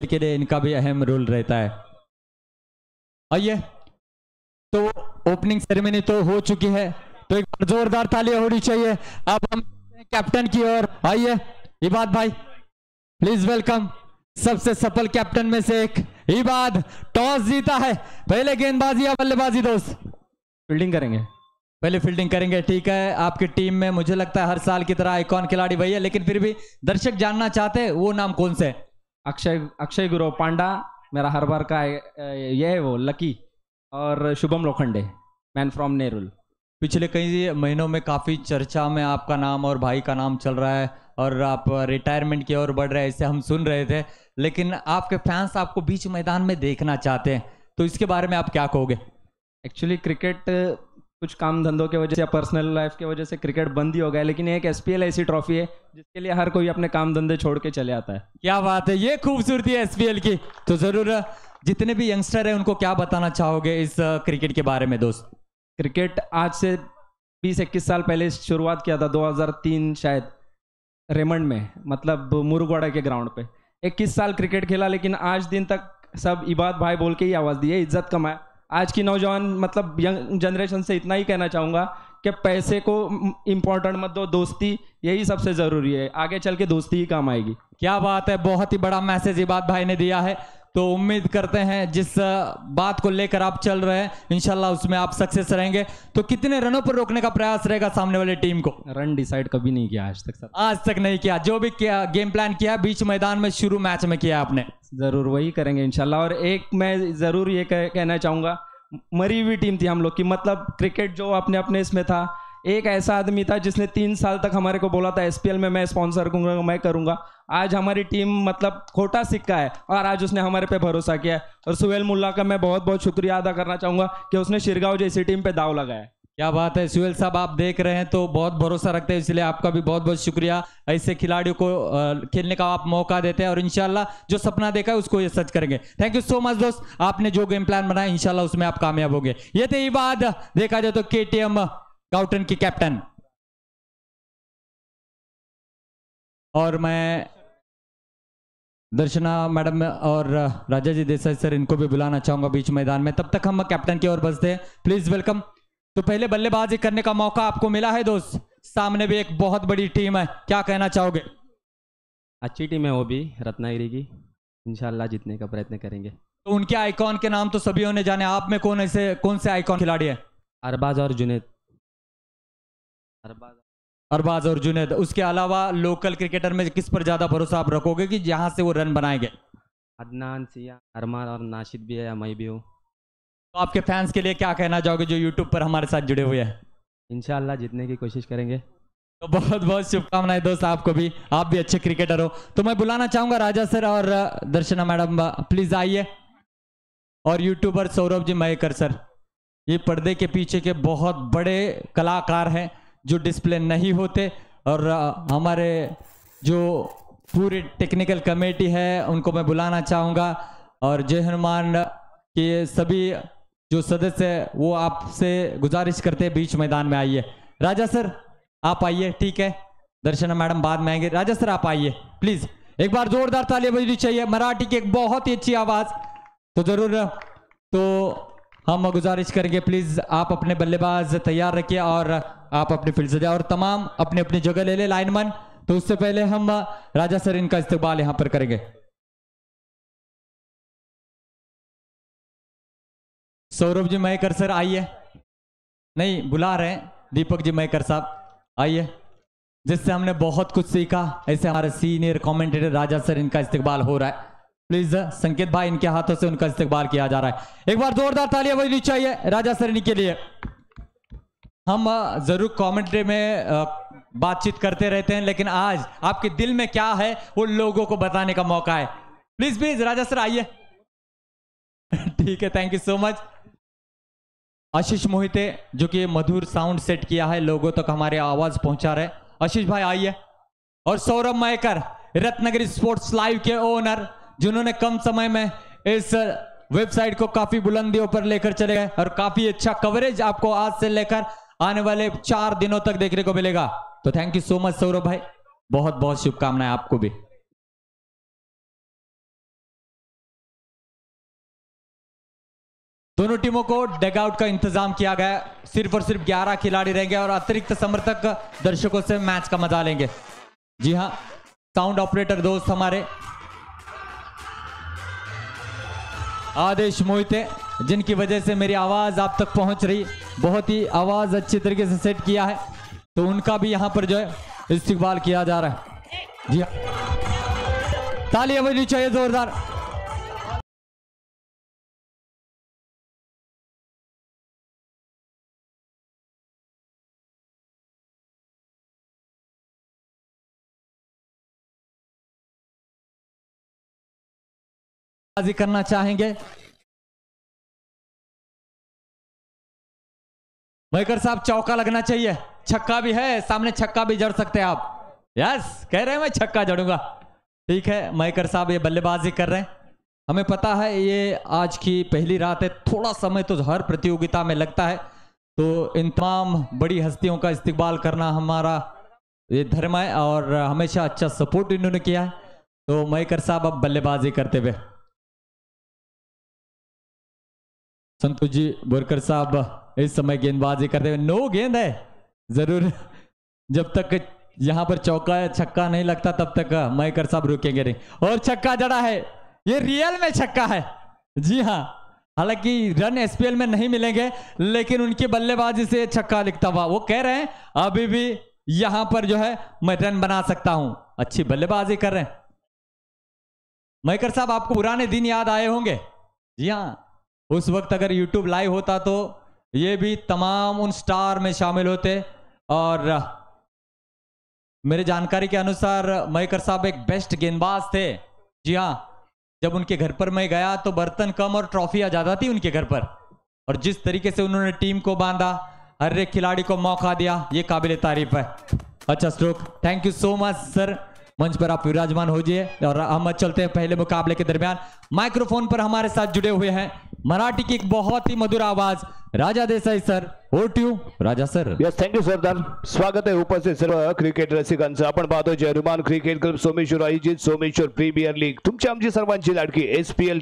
के लिए इनका भी अहम रोल रहता है। आइए, तो ओपनिंग सेरेमनी तो हो चुकी है, तो एक बार जोरदार तालियां होनी चाहिए। अब हम कैप्टन की ओर आइए, इबाद भाई प्लीज वेलकम। सबसे सफल कैप्टन में से एक इबाद टॉस जीता है, पहले गेंदबाजी या बल्लेबाजी दोस्त? फील्डिंग करेंगे। पहले फील्डिंग करेंगे, ठीक है। आपकी टीम में मुझे लगता है हर साल की तरह आइकॉन खिलाड़ी वही है, लेकिन फिर भी दर्शक जानना चाहते हैं वो नाम कौन से? अक्षय गुरु पांडा मेरा हर बार का ये है, वो लकी, और शुभम लोखंडे मैन फ्रॉम नेरुल। पिछले कई महीनों में काफ़ी चर्चा में आपका नाम और भाई का नाम चल रहा है और आप रिटायरमेंट की ओर बढ़ रहे हैं, ऐसे हम सुन रहे थे, लेकिन आपके फैंस आपको बीच मैदान में देखना चाहते हैं, तो इसके बारे में आप क्या कहोगे? एक्चुअली क्रिकेट कुछ काम धंधों की वजह से या पर्सनल लाइफ की वजह से क्रिकेट बंद ही हो गया है, लेकिन एक एसपीएल ऐसी ट्रॉफी है जिसके लिए हर कोई अपने काम धंधे छोड़ के चले आता है। क्या बात है, ये खूबसूरती है एसपीएल की। तो जरूर जितने भी यंगस्टर हैं उनको क्या बताना चाहोगे इस क्रिकेट के बारे में दोस्त? क्रिकेट आज से 20-21 साल पहले शुरुआत किया था, 2003 शायद, रेमंड में, मतलब मुरुगवाड़ा के ग्राउंड पे 21 साल क्रिकेट खेला, लेकिन आज दिन तक सब इबाद भाई बोल के ही आवाज़ दी है, इज्जत कमाया। आज की नौजवान मतलब यंग जनरेशन से इतना ही कहना चाहूँगा कि पैसे को इम्पोर्टेंट मत दो, दोस्ती यही सबसे ज़रूरी है, आगे चल के दोस्ती ही काम आएगी। क्या बात है, बहुत ही बड़ा मैसेज इबाद भाई ने दिया है। तो उम्मीद करते हैं जिस बात को लेकर आप चल रहे हैं इंशाल्लाह उसमें आप सक्सेस रहेंगे। तो कितने रनों पर रोकने का प्रयास रहेगा सामने वाले टीम को? रन डिसाइड कभी नहीं किया आज तक सर। आज तक नहीं किया, जो भी किया गेम प्लान किया बीच मैदान में शुरू मैच में किया आपने? जरूर वही करेंगे इंशाल्लाह। और एक मैं जरूर ये कहना चाहूँगा, मरी हुई टीम थी हम लोग की, मतलब क्रिकेट जो अपने अपने इसमें था, एक ऐसा आदमी था जिसने 3 साल तक हमारे को बोला था एसपीएल में मैं स्पॉन्सर करूंगा, मैं करूंगा। आज हमारी टीम मतलब खोटा सिक्का है और आज उसने हमारे पे भरोसा किया है। और सुहेल मुल्ला का मैं बहुत बहुत शुक्रिया अदा करना चाहूंगा कि उसने शिरगांव जैसी टीम पे दाव लगाया। क्या बात है सुहेल साहब, आप देख रहे हैं तो बहुत भरोसा रखते हैं, इसलिए आपका भी बहुत बहुत शुक्रिया। ऐसे खिलाड़ियों को खेलने का आप मौका देते हैं और इंशाल्लाह जो सपना देखा है उसको ये सच करेंगे। थैंक यू सो मच दोस्त, आपने जो गेम प्लान बनाया इंशाल्लाह उसमें आप कामयाब होंगे। ये थे इबाद, देखा जाए तो केटीएम गाउटन की कैप्टन। और मैं दर्शना मैडम और राजा जी देसाई सर इनको भी बुलाना चाहूंगा बीच मैदान में। तब तक हम कैप्टन की ओर बढ़ते हैं, प्लीज वेलकम। तो पहले बल्लेबाजी करने का मौका आपको मिला है दोस्त, सामने भी एक बहुत बड़ी टीम है, क्या कहना चाहोगे? अच्छी टीम है वो भी, रत्नागिरी की, इंशाल्लाह जीतने का प्रयत्न करेंगे। तो उनके आइकॉन के नाम तो सभी ने जाने, आप में कौन से आइकॉन खिलाड़ी है? अरबाज और जुनैद। अरबाज और जुनैद, उसके अलावा लोकल क्रिकेटर में किस पर ज्यादा भरोसा आप रखोगे कि जहां से वो रन बनाएंगे? अदनान, सिया, अरमान और नाशिद भी है, या मैं भी हूँ। तो आपके फैंस के लिए क्या कहना चाहोगे जो यूट्यूब पर हमारे साथ जुड़े हुए हैं? इंशाल्लाह जीतने की कोशिश करेंगे। तो बहुत बहुत शुभकामनाएं दोस्त आपको भी, आप भी अच्छे क्रिकेटर हो। तो मैं बुलाना चाहूंगा राजा सर और दर्शना मैडम, प्लीज आइए। और यूट्यूबर सौरभ जी मयेकर सर, ये पर्दे के पीछे के बहुत बड़े कलाकार हैं जो डिस्प्ले नहीं होते, और हमारे जो पूरी टेक्निकल कमेटी है उनको मैं बुलाना चाहूँगा, और जय हनुमान के सभी जो सदस्य है वो आपसे गुजारिश करते हैं बीच मैदान में आइए। राजा सर आप आइए, ठीक है, दर्शना मैडम बाद में आएंगे। राजा सर आप आइए प्लीज, एक बार जोरदार तालियां बजनी चाहिए, मराठी की एक बहुत ही अच्छी आवाज। तो जरूर तो हम गुजारिश करेंगे प्लीज आप अपने बल्लेबाज तैयार रखिए और आप अपनी फील्ड से जाए और तमाम अपनी अपनी जगह ले ले लाइनमैन। तो उससे पहले हम राजा सर इनका इस्तेमाल यहां पर करेंगे। सौरभ जी मयेकर सर आइए, नहीं बुला रहे हैं, दीपक जी मयेकर साहब आइए, जिससे हमने बहुत कुछ सीखा। ऐसे हमारे सीनियर कमेंटेटर राजा सर इनका इस्तेमाल हो रहा है, प्लीज संकेत भाई इनके हाथों से उनका इस्तेमाल किया जा रहा है। एक बार जोरदार तालियां बजनी चाहिए राजा सर इनके लिए। हम जरूर कमेंट्री में बातचीत करते रहते हैं, लेकिन आज आपके दिल में क्या है वो लोगों को बताने का मौका है। प्लीज प्लीज राजा सर आइए। ठीक है, thank you so much. Ashish Mohite जो कि मधुर साउंड सेट किया है, लोगों तक हमारी आवाज पहुंचा रहे, आशीष भाई आइए। और सौरभ मयेकर रत्नागिरी स्पोर्ट्स लाइव के ओनर, जिन्होंने कम समय में इस वेबसाइट को काफी बुलंदियों पर लेकर चले गए और काफी अच्छा कवरेज आपको आज से लेकर आने वाले 4 दिनों तक देखने को मिलेगा। तो thank you so much Saurabh भाई, बहुत बहुत शुभकामनाएं आपको भी। दोनों टीमों को डगआउट का इंतजाम किया गया। सिर्फ और सिर्फ 11 खिलाड़ी रहेंगे और अतिरिक्त समर्थक दर्शकों से मैच का मजा लेंगे। जी हाँ, साउंड ऑपरेटर दोस्त हमारे आदेश मोहिते, जिनकी वजह से मेरी आवाज आप तक पहुंच रही, बहुत ही आवाज अच्छी तरीके से सेट किया है, तो उनका भी यहां पर जो है इस्तेकबाल किया जा रहा है। जी हाँ, तालियां बजनी चाहिए जोरदार। करना चाहेंगे मयकर साहब, चौका लगना चाहिए, छक्का भी है सामने, छक्का भी जड़ सकते हैं आप। यस, कह रहे हैं मैं छक्का जड़ूंगा। ठीक है, मयकर साहब ये बल्लेबाजी कर रहे हैं। हमें पता है ये आज की पहली रात है, थोड़ा समय तो हर प्रतियोगिता में लगता है, तो इन तमाम बड़ी हस्तियों का इस्तेकबाल करना हमारा ये धर्म है और हमेशा अच्छा सपोर्ट इन्होंने किया है। तो मयकर साहब अब बल्लेबाजी करते हुए, संतोष जी बोरकर साहब इस समय गेंदबाजी करते हुए, नो गेंद है जरूर, जब तक यहां पर चौका छक्का नहीं लगता तब तक मयकर साहब रुकेंगे नहीं। और छक्का जड़ा है, ये रियल में छक्का है। जी हाँ, हालांकि रन एसपीएल में नहीं मिलेंगे, लेकिन उनकी बल्लेबाजी से छक्का लिखता हुआ वो कह रहे हैं अभी भी यहां पर जो है मैं रन बना सकता हूं। अच्छी बल्लेबाजी कर रहे हैं मयकर साहब। आपको पुराने दिन याद आए होंगे। जी हाँ, उस वक्त अगर यूट्यूब लाइव होता तो ये भी तमाम उन स्टार में शामिल होते। और मेरे जानकारी के अनुसार मयकर साहब एक बेस्ट गेंदबाज थे। जी हाँ, जब उनके घर पर मैं गया तो बर्तन कम और ट्रॉफियां ज्यादा थी उनके घर पर, और जिस तरीके से उन्होंने टीम को बांधा, हर एक खिलाड़ी को मौका दिया, ये काबिल तारीफ है। अच्छा stroke, thank you so much sir. मंच पर आप विराजमान हो जाइए और हम चलते हैं पहले मुकाबले के दरमियान। माइक्रोफोन पर हमारे साथ जुड़े हुए हैं मराठी की एक बहुत ही मधुर आवाज Raja Desai sir. Over to you Raja sir. Yes, thank you सरदार। स्वागत आहे उपस्थित सर्व क्रिकेट रसिकांचं। आपण पाहतो जयरुमान क्रिकेट क्लब सोमेश्वर आयोजित सोमेश्वर प्रीमियर लीग, तुमची आमची सर्वांची लाडकी SPL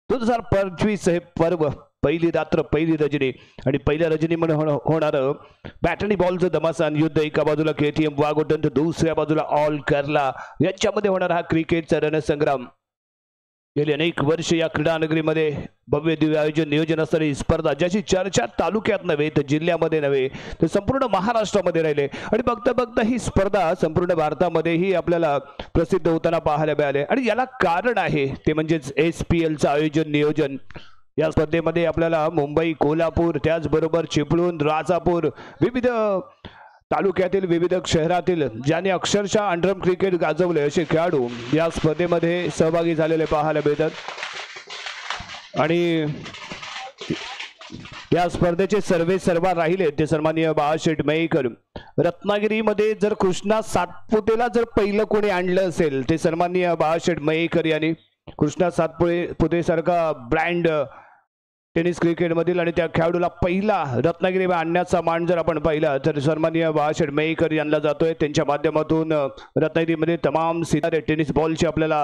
2025 हे पर्व, पहिली रात्र पहिली रजनी आणि पहिल्या रजनीमध्ये होणार बॅट आणि बॉलचं धमासान युद्ध। एका बाजूला KTM वाघोटन तर दुसऱ्या बाजूला ऑल केरला, यांच्यामध्ये होणार हा क्रिकेटचा रणसंग्राम। गेली अनेक वर्ष या क्रीडा नगरीमध्ये भव्य दिव्य आयोजन नियोजन असणारी स्पर्धा, ज्याची चर्चा तालुक्यात नव्हे तर जिल्ह्यामध्ये नव्हे तर संपूर्ण महाराष्ट्रामध्ये राहिले, आणि बघता बघता ही स्पर्धा संपूर्ण भारतामध्येही आपल्याला प्रसिद्ध होताना पाहायला मिळाले। आणि याला कारण आहे ते म्हणजेच SPLचं आयोजन नियोजन। या स्पर्धेमध्ये आपल्याला मुंबई, कोल्हापूर, त्याचबरोबर चिपळूण, राजापूर, विविध तालुक्यातील विविध शहरातील ज्यांनी अक्षरशः अंडरआर्म क्रिकेट गाजवले असे खेळाडू या स्पर्धेमध्ये सहभागी झालेले पाहायला मिळतात। आणि या स्पर्धेचे सर्वेसर्वा राहिले ते सन्माननीय बाळाशेठ मयेकर। रत्नागिरीमध्ये जर कृष्णा सातपुतेला जर पहिलं कोणी आणलं असेल ते सन्माननीय बाळाशेठ मयेकर यांनी। कृष्णा सातपुते सारखा ब्रँड टेनिस क्रिकेट मधील आणि त्या खेळाडूला पहिला रत्नागिरीमध्ये आणण्याचा मान जर आपण पाहिला तर सन्माननीय बाळाशेठ मयेकर यांना जातोय। त्यांच्या माध्यमातून रत्नागिरीमध्ये तमाम सितारे टेनिस बॉलचे आपल्याला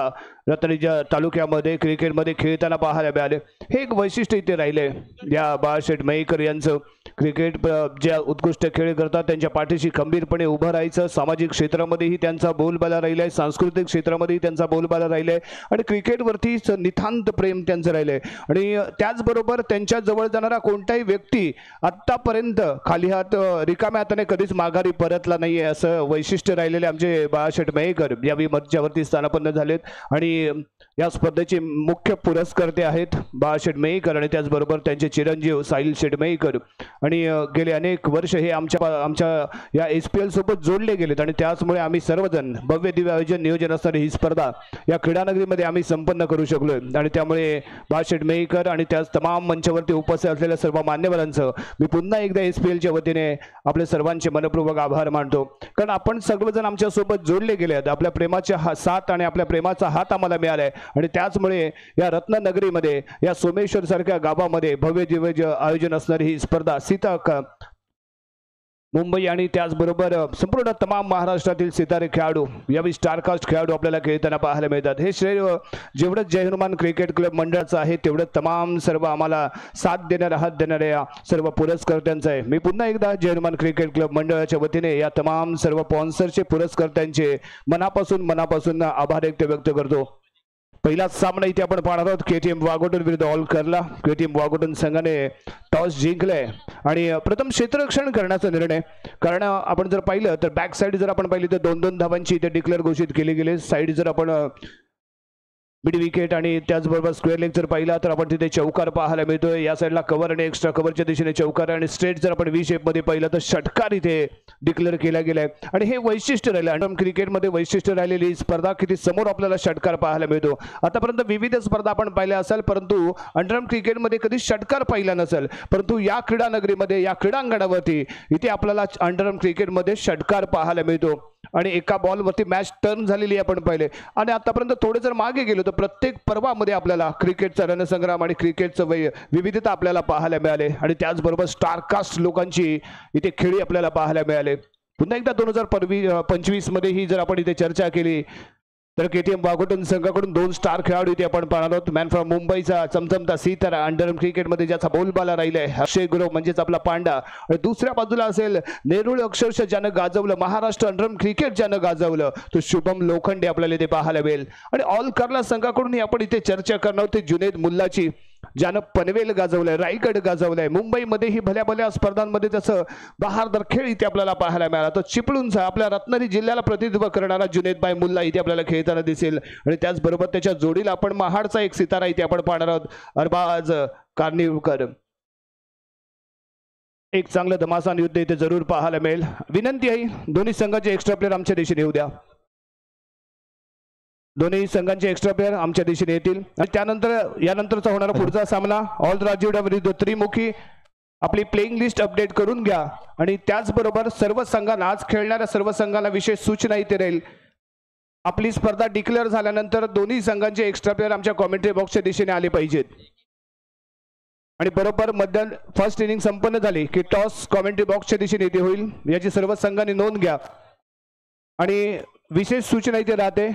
रत्नागिरीच्या तालुक्यामध्ये क्रिकेटमध्ये खेळताना पाहायला मिळाले। हे एक वैशिष्ट्य इथे राहिले या बाळाशेठ मयेकर यांचं। क्रिकेट ज्या उत्कृष्ट खेळ करतात त्यांच्या पाठीशी खंबीरपणे उभं राहायचं। सामाजिक क्षेत्रामध्येही त्यांचा बोलबाला राहिलाय, सांस्कृतिक क्षेत्रामध्येही त्यांचा बोलबाला राहिलाय, आणि क्रिकेटवरती नितांत प्रेम त्यांचं राहिलंय। आणि त्याचबरोबर त्यांच्या जवळ जाणारा कोणताही व्यक्ती आतापर्यंत खाली हात रिकाम्या हाताने कधीच माघारी परतला नाहीये, असं वैशिष्ट्य राहिलेले आमचे बाळाशेठ मयेकर यावेळी मंचावरती स्थानापन्न झालेत। आणि या स्पर्धेचे मुख्य पुरस्कर्ते आहेत बाळाशेठ मयेकर आणि त्याचबरोबर त्यांचे चिरंजीव साहिल शेठ मयेकर। आणि गेले अनेक वर्ष हे आमच्या या SPL सोबत जोडले गेलेत, आणि त्याचमुळे आम्ही सर्वजण भव्य दिव्य आयोजन नियोजन असणारी ही स्पर्धा या क्रीडानगरीमध्ये आम्ही संपन्न करू शकलोय। आणि त्यामुळे बाळाशेठ मयेकर आणि त्याच तमाम मंचावरती उपस्थित असलेल्या सर्व मान्यवरांचं मी पुन्हा एकदा SPLच्या वतीने आपले सर्वांचे मनपूर्वक आभार मानतो, कारण आपण सर्वजण आमच्या सोबत जोडले गेले आहेत। आपल्या प्रेमाचा साथ आणि आपल्या प्रेमाचा हात आम्हाला मिळालाय, आणि त्याचमुळे या रत्ननगरीमध्ये या सोमेश्वर सारख्या गावामध्ये भव्य दिव्य आयोजन असणारी ही स्पर्धा मुंबई आणि त्याचबरोबर संपूर्ण तमाम महाराष्ट्रातील सितारे खेळाडू यावेळी स्टारकास्ट खेळाडू आपल्याला खेळताना पाहायला मिळतात। हे श्रेय जेवढं जय हनुमान क्रिकेट क्लब मंडळाचं आहे तेवढं तमाम सर्व आम्हाला साथ देणाऱ्या हात देणाऱ्या सर्व पुरस्कर्त्यांचं आहे। मी पुन्हा एकदा जय हनुमान क्रिकेट क्लब मंडळाच्या वतीने या तमाम सर्व स्पॉन्सरचे पुरस्कर्त्यांचे मनापासून आभार व्यक्त करतो। पहिला सामना इथे आपण पाहणार आहोत केटीएम वाघोटन विरुद्ध ऑल करला। केटीएम वाघोटन संघाने टॉस जिंकलाय आणि प्रथम क्षेत्ररक्षण करण्याचा निर्णय, कारण आपण जर पाहिलं तर बॅक साईड जर आपण पाहिली तर 2-2 धावांची इथे डिक्लेअर घोषित केली गेली। साईड जर आपण मिड विकेट आणि त्याचबरोबर स्क्वेअर लेग जर पाहिला तर आपण तिथे चौकार पाहायला मिळतोय। या साईडला कव्हर आणि एक्स्ट्रा कव्हरच्या दिशेने चौकार आणि स्ट्रेट जर आपण व्ही शेप मध्ये पाहिलं तर षटकार इथे डिक्लेअर केला गेलाय आणि हे वैशिष्ट्य राहिलं। अंडर क्रिकेटमध्ये वैशिष्ट्य राहिलेली स्पर्धा किती समोर आपल्याला षटकार पाहायला मिळतो। आतापर्यंत विविध स्पर्धा आपण पाहिल्या असेल परंतु अंडर क्रिकेटमध्ये कधी षटकार पाहिला नसेल, परंतु या क्रीडा नगरीमध्ये या क्रीडांगणावरती इथे आपल्याला अंडर क्रिकेटमध्ये षटकार पाहायला मिळतो आणि एका बॉलवरती मॅच टर्न झालेली आपण पाहिले। आणि आतापर्यंत थोडे जर मागे गेलो तर प्रत्येक पर्वामध्ये आपल्याला क्रिकेटचा रणसंग्राम आणि क्रिकेटचं विविधता आपल्याला पाहायला मिळाले आणि त्याचबरोबर स्टारकास्ट लोकांची इथे खेळी आपल्याला पाहायला मिळाले। पुन्हा एकदा 2025 मध्ये ही जर आपण इथे चर्चा केली तर केटीएम वाघोटन संघाकडून 2 स्टार खेळाडू इथे आपण पाहणार आहोत। मॅन फ्रॉम मुंबईचा चमचमता सितारा अंडर क्रिकेटमध्ये ज्याचा बोलबाला राहिलाय अक्षय गुरव म्हणजेच आपला पांडा, आणि दुसऱ्या बाजूला असेल नेरुळ अक्षरशः ज्यानं गाजवलं महाराष्ट्र अंडर क्रिकेट ज्यानं गाजवलं तो शुभम लोखंडे आपल्याला इथे पाहायला मिळेल। आणि ऑल करला संघाकडून आपण इथे चर्चा करणार आहोत जुनेद मुल्लाची, ज्यानं पनवेल गाजवलंय, रायगड गाजवलंय, मुंबईमध्येही भल्या भल्या स्पर्धांमध्ये त्याचं बहारदार खेळ इथे आपल्याला पाहायला मिळाला। तो चिपळूणचा आपल्या रत्नागिरी जिल्ह्याला प्रतिनिधित्व करणारा जुनेद भाई मुल्ला इथे आपल्याला खेळताना दिसेल आणि त्याचबरोबर त्याच्या जोडीला आपण महाडचा एक सितारा इथे आपण पाहणार आहोत अरबाज कार्निवकर। एक चांगलं धमासान युद्ध इथे जरूर पाहायला मिळेल। विनंती आहे दोन्ही संघाचे एक्स्ट्रा प्लेयर आमच्या दिशेने येऊ द्या। दोन्ही संघांचे एक्स्ट्रा प्लेयर आमच्या दिशेने येतील आणि त्यानंतर यानंतरचा होणारा पुढचा सामना ऑल राजीवडा विरुद्ध त्रिमुखी। आपली प्लेइंग लिस्ट अपडेट करून घ्या आणि त्याचबरोबर सर्व संघांना आज खेळणाऱ्या सर्व संघांना विशेष सूचना इथे राहील। आपली स्पर्धा डिक्लेअर झाल्यानंतर दोन्ही संघांचे एक्स्ट्रा प्लेयर आमच्या कॉमेंट्री बॉक्सच्या दिशेने आले पाहिजेत आणि बरोबर मध्यान फर्स्ट इनिंग संपन्न झाली की टॉस कॉमेंट्री बॉक्सच्या दिशेने इथे होईल, याची सर्व संघांनी नोंद घ्या। आणि विशेष सूचना इथे राहते,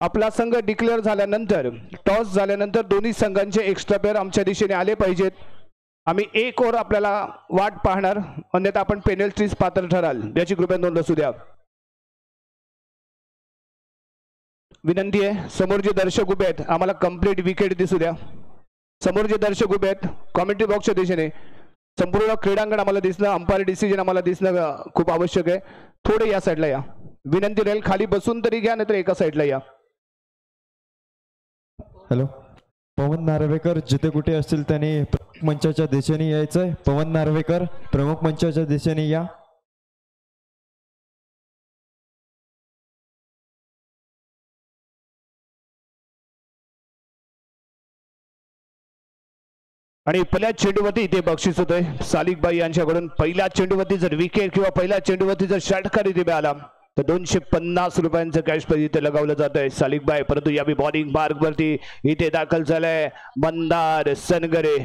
आपला संघ डिक्लेअर झाल्यानंतर टॉस झाल्यानंतर दोन्ही संघांचे एक्स्ट्रा प्लेयर आमच्या दिशेने आले पाहिजेत। आम्ही 1 ओव्हर आपल्याला वाट पाहणार, अन्यथा आपण पेनल्टीज पात्र ठराल, याची कृपया नोंद असू द्या। विनंती आहे समोर जे दर्शक उभे आहेत आम्हाला कंप्लीट विकेट दिसू द्या। समोर जे दर्शक उभे आहेत कॉमेंट्री बॉक्सच्या दिशेने संपूर्ण क्रीडांगण आम्हाला दिसणं, अंपायर डिसिजन आम्हाला दिसणं खूप आवश्यक आहे। थोडे या साईडला या, विनंती राहील खाली बसून तरी घ्या नाहीतर एका साईडला या। हॅलो, पवन नार्वेकर जिथे कुठे असतील त्यांनी प्रमुख मंचाच्या दिशेने यायचंय। पवन नार्वेकर प्रमुख मंचाच्या दिशेने या। आणि पहिल्या चेंडूवरती इथे बक्षीस होतंय सालिक बाई यांच्याकडून। पहिल्या चेंडूवरती जर विकेट किंवा पहिल्या चेंडूवरती जर षटकार इथे मिळाला तर 250 रुपयांचं कॅश प्राइज इथे लगावलं जात आहे सालिक बाई। परंतु यावेळी बॉलिंग मार्ग वरती इथे दाखल झालंय मंदार सनगरे।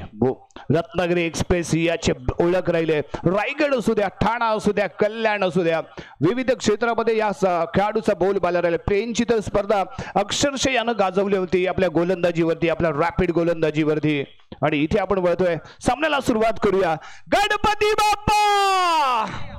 रत्नागिरी एक्सप्रेस याचे ओळख राहिले, रायगड असू द्या, ठाणा असू द्या, कल्याण असू द्या, विविध क्षेत्रामध्ये या खेळाडूचा बोलबाला राहिला। प्लेनची तर स्पर्धा अक्षरशः यानं गाजवली होती आपल्या गोलंदाजीवरती, आपल्या रॅपिड गोलंदाजीवरती। आणि इथे आपण वळतोय सामन्याला सुरुवात करूया। गणपती बाप्पा,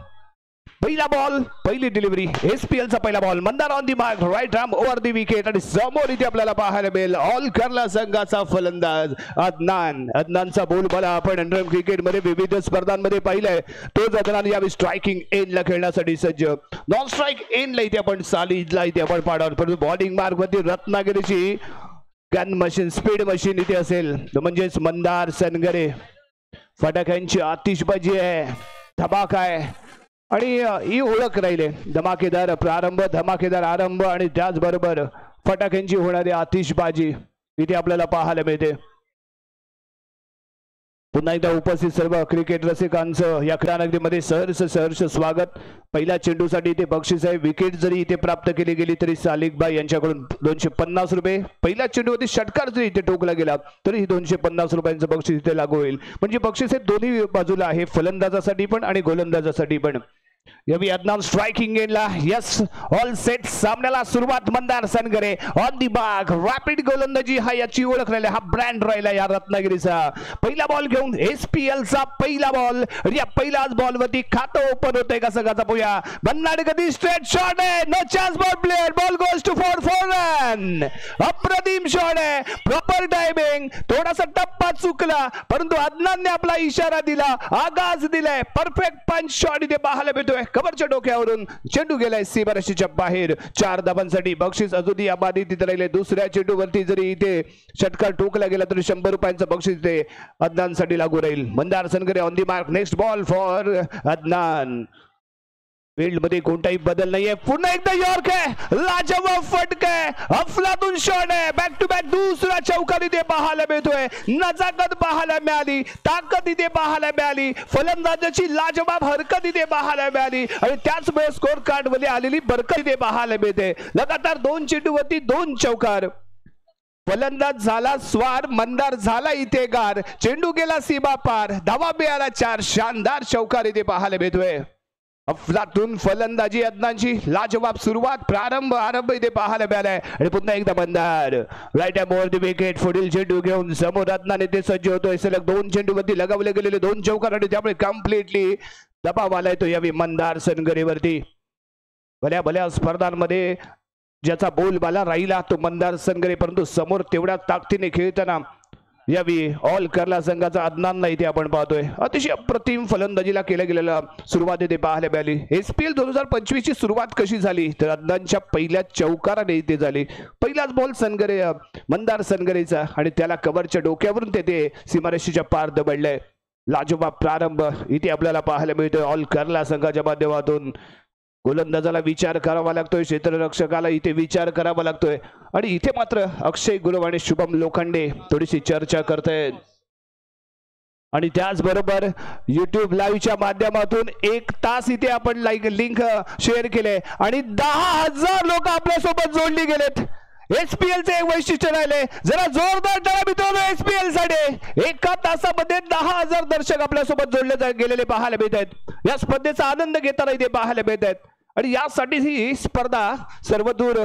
पहिला बॉल, पहिली डिलिव्हरी, एसपीएल चा पहिला ball, Mandar on the mark, right arm over the wicket आणि समोर इथे आपल्याला पाहायला मिळेल ऑल करला संघाचा फलंदाज अदनान। अदनानचा बोलबाला आपण अंडर क्रिकेटमध्ये विविध स्पर्धांमध्ये पाहिलाय। तोच अदनान यावेळी स्ट्रायकिंग एंडला खेळण्यासाठी सज्ज। नॉन स्ट्राईक एंडला इथे आपण सालीजला इथे आपण पाहणार, परंतु बॉलिंग मार्क मध्ये रत्नागिरीची गन मशीन, स्पीड मशीन इथे असेल म्हणजेच मंदार सनगरे। फटाक्यांची आतिषबाजी आहे, धमाका आहे आणि ही ओळख राहिले। धमाकेदार प्रारंभ, धमाकेदार आरंभ आणि त्याचबरोबर फटाक्यांची होणारी आतिषबाजी इथे आपल्याला पाहायला मिळते। पुन्हा एकदा उपस्थित सर्व क्रिकेट रसिकांचं या क्रीडानगरीमध्ये सहर्ष स्वागत. पहिल्या चेंडूसाठी इथे बक्षीस आहे. विकेट जरी इथे प्राप्त केली गेली तरी सालिक भाई यांच्याकडून 250 रुपये. पहिल्या चेंडूवरती षटकार जरी इथे टोकला गेला तरी 250 रुपयांचं बक्षीस इथे लागू होईल. म्हणजे बक्षीस हे दोन्ही बाजूला आहे, फलंदाजासाठी पण आणि गोलंदाजासाठी पण. यावी अदनान स्ट्राइकिंग एंडला. Yes, all set. सामन्याला सुरुवात. Mandar Sangare on the mark. Rapid गोलंदाजी हा याची ओळख राहिली, हा ब्रँड राहिला या रत्नागिरीचा. पहिला बॉल घेऊन SPL चा पहिला बॉल. या पहिल्याच बॉल वरती खातं ओपन होतंय का सगळ्याचा पोया. बन्नाड कधी स्ट्रेट शॉट आहे. No chance ball player. Ball goes to 4 run. अप्रतिम शॉट आहे. Proper timing. थोडासा टप्पा चुकला परंतु अदनानने आपला इशारा दिला, आगाज दिलाय. परफेक्ट पंच शॉट इथे पाहायला भेटतोय. कव्हरच्या डोक्यावरून चेंडू गेलाय सीमारेषेच्या बाहेर. 4 धाबांसाठी बक्षीस अजूनही अबाधित तिथे राहिले. दुसऱ्या चेंडूवरती जरी इथे षटकार ठोकला गेला तरी 100 रुपयांचं बक्षीस इथे अदनानसाठी लागू राहील. Mandar Sangare on the mark. Next ball for Adnan. Field मध्ये कोणताही बदल नाहीये. पुन्हा एकदा यॉर्क आहे. लाजवाब फटका आहे. अफलातून शॉट आहे. बॅक टू बॅक दुसरा चौकार इथे पाहायला मिळतोय. नजाकत पाहायला मिळाली, ताकद इथे पाहायला मिळाली, फलंदाजाची लाजवाब हरकत इथे पाहायला मिळाली आणि त्याचमुळे स्कोर कार्ड मध्ये आलेली बरकत इथे पाहायला मिळते. लगातार 2 चेंडूवरती 2 चौकार. फलंदाज झाला स्वार, मंदार झाला इथे गार. चेंडू गेला सीमा पार. धावा मिळाला 4. शानदार चौकार इथे पाहायला मिळतोय. अफलातून फलंदाजी अदनानची लाजवाब सुरुवात. आरंभ इथे पाहायला मिळालाय आणि पुन्हा एकदा Mandar right hand over the wicket. पुढील चेंडू घेऊन समोर अदनान इथे सज्ज होतोय. सलग 2 चेंडूवरती लगावले गेलेले 2 चौकार आणि त्यामुळे कम्प्लिटली दबाव आलाय तो यावी मंदार सनगरेवरती. भल्या स्पर्धांमध्ये ज्याचा बोलबाला राहिला तो मंदार सनगरे, परंतु समोर तेवढ्या ताकदीने खेळताना यावी ऑल केरला संघाचा अदनानला इथे आपण पाहतोय. अतिशय अप्रतिम फलंदाजीला केल्या गेलेला सुरुवात इथे पाहायला मिळाली. SPL 2025 ची सुरुवात कशी झाली तर अदनानच्या पहिल्या चौकाराने इथे झाली. पहिलाच बॉल मंदार सनगरेचा आणि त्याला कव्हरच्या डोक्यावरून ते सीमारेषेच्या पार दबडलंय. लाजवाब प्रारंभ इथे आपल्याला पाहायला मिळतोय ऑल केरला संघाच्या माध्यमातून. गोलंदाजाला विचार करावा लागतोय, क्षेत्ररक्षकाला इथे विचार करावा लागतोय आणि इथे मात्र अक्षय गुरव आणि शुभम लोखंडे थोडीशी चर्चा करतायत. आणि त्याचबरोबर YouTube लाईव्हच्या माध्यमातून 1 तास इथे आपण लिंक शेअर केले आणि 10,000 लोक आपल्या सोबत जोडली गेलेत. SPL चे एक वैशिष्ट्य राहिले. जरा जोरदार टाळ्या मित्रांनो SPL साठी. 1 तासामध्ये 10,000 दर्शक आपल्या सोबत जोडले गेलेले पाहायला मिळत आहेत. या स्पर्धेचा आनंद घेताना इथे पाहायला मिळत आहेत आणि यासाठी ही स्पर्धा सर्वदूर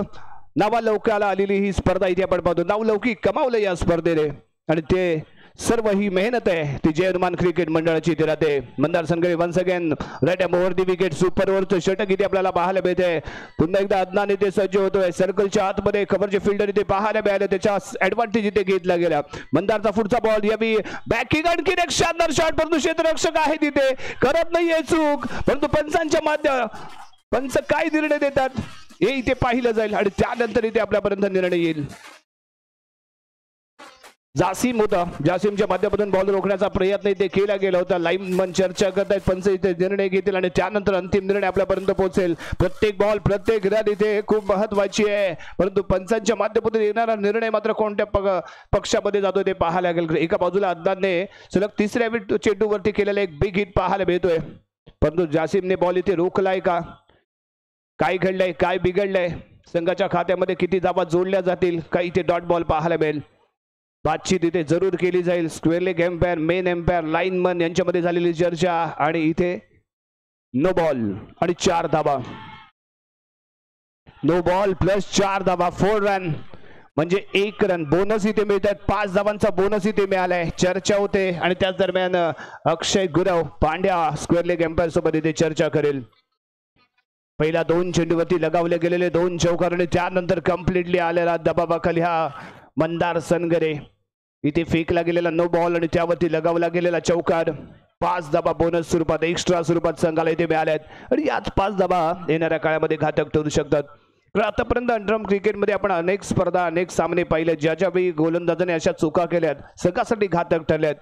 नावालौकिकाला आलेली ही स्पर्धा इथे आपण पाहतो. नावलौकिक कमावलं या स्पर्धेने आणि ते सर्व ही मेहनत आहे ती जय हनुमान क्रिकेट मंडळाची इथे राहते. Mandar Sangare once again right hand over the wicket. Super ओव्हरचं षटक इथे आपल्याला पाहायला मिळते. पुन्हा एकदा अदनान इथे सज्ज होतोय. सर्कलच्या आतमध्ये खबरचे फिल्डर इथे पाहायला मिळाले. त्याचा ऍडव्हान्टेज इथे घेतला गेला. मंदारचा पुढचा बॉल यावी बॅकिंग आणखी एक शानदार शॉट, परंतु क्षेत्ररक्षक आहे तिथे करत नाहीये चूक. परंतु पंचांच्या पंच काय निर्णय देतात हे इथे पाहिलं जाईल आणि त्यानंतर इथे आपल्यापर्यंत निर्णय येईल. जासिम होता. जासिमच्या माध्यमातून बॉल रोखण्याचा प्रयत्न इथे केला गेला होता. लाईनमन चर्चा करतायत, पंच इथे निर्णय घेतील आणि त्यानंतर अंतिम निर्णय आपल्यापर्यंत पोहोचेल. प्रत्येक बॉल प्रत्येक रन इथे खूप महत्वाची आहे, परंतु पंचांच्या माध्यमातून येणारा निर्णय मात्र कोणत्या पक्षामध्ये जातोय ते पाहायला लागेल. एका बाजूला अदनानने सलग 3ऱ्या चेंडूवरती केलेला एक बिग हिट पाहायला मिळतोय, परंतु जासिमने बॉल इथे रोखलाय का, काय घडलंय, काय बिघडलंय, संघाच्या खात्यामध्ये किती धावा जोडल्या जातील, काय इथे डॉट बॉल पाहायला मिळेल. बातचीत इथे जरूर केली जाईल. Square leg umpire, main umpire, lineman यांच्यामध्ये झालेली चर्चा आणि इथे नो बॉल आणि 4 धावा. नो बॉल प्लस 4 धावा 4 रन म्हणजे 1 रन. बोनस इथे मिळतात. 5 धावांचा बोनस इथे मिळालाय. चर्चा होते आणि त्याच दरम्यान Akshay Gurav Pandya square leg umpire सोबत इथे चर्चा करेल. पहिला 2 चेंडूवरती लगावले गेलेले 2 चौकार आणि त्यानंतर कम्प्लिटली आलेला दबावाखाली हा मंदार सनगरे. इथे फेकला गेलेला नो बॉल आणि त्यावरती लगावला गेलेला चौकार. 5 धाबा बोनस स्वरूपात एक्स्ट्रा स्वरूपात संघाला इथे मिळाल्यात आणि याच 5 धाबा येणाऱ्या काळामध्ये घातक ठरू शकतात. तर आतापर्यंत अंडरआर्म क्रिकेटमध्ये आपण अनेक स्पर्धा, अनेक सामने पाहिले ज्याच्या वेळी गोलंदाजाने अशा चुका केल्यात संघासाठी घातक ठरल्यात.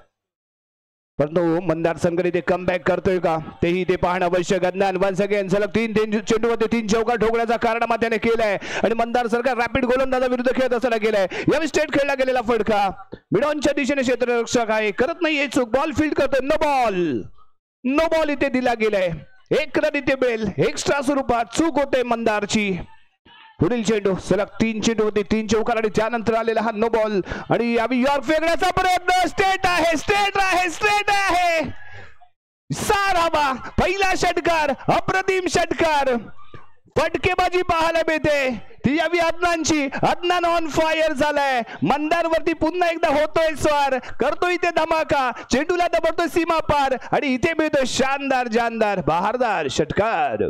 परंतु मंदार संघ इथे कम बॅक करतोय का तेही ते पाहणं आवश्यक. अज्ञान वन्स अगेन सलग तीन चेंडूमध्ये 3 चौका ठोकण्याचा कारनामा त्याने केलाय आणि मंदार सरकार रॅपिड गोलंदाजा खेळत असताना गेलाय. यावेळी स्टेट खेळला गेलेला फटका मिडॉनच्या दिशेने क्षेत्ररक्षक आहे करत नाहीये चूक. बॉल फील्ड करतोय. नो बॉल इथे दिला गेलाय. 1 रन इथे मिळेल एक्स्ट्रा स्वरूपात. चूक होते मंदारची. पुढील चेंडू सलग 3 चेंडूमध्ये 3 चौकार आणि त्यानंतर आलेला हा नो बॉल आणि यावी यॉर्क फेकण्याचा प्रयत्न. स्टेट आहे. सारावा पहिला षटकार. अप्रतिम षटकार. फटकेबाजी पाहायला मिळते ती यावी अदनानची. अदनान ऑन फायर झालाय. मंदारवरती पुन्हा एकदा होतोय स्वार. करतोय इथे धमाका. चेंडूला दबडतोय सीमा पार आणि इथे मिळतोय शानदार जानदार बहारदार षटकार.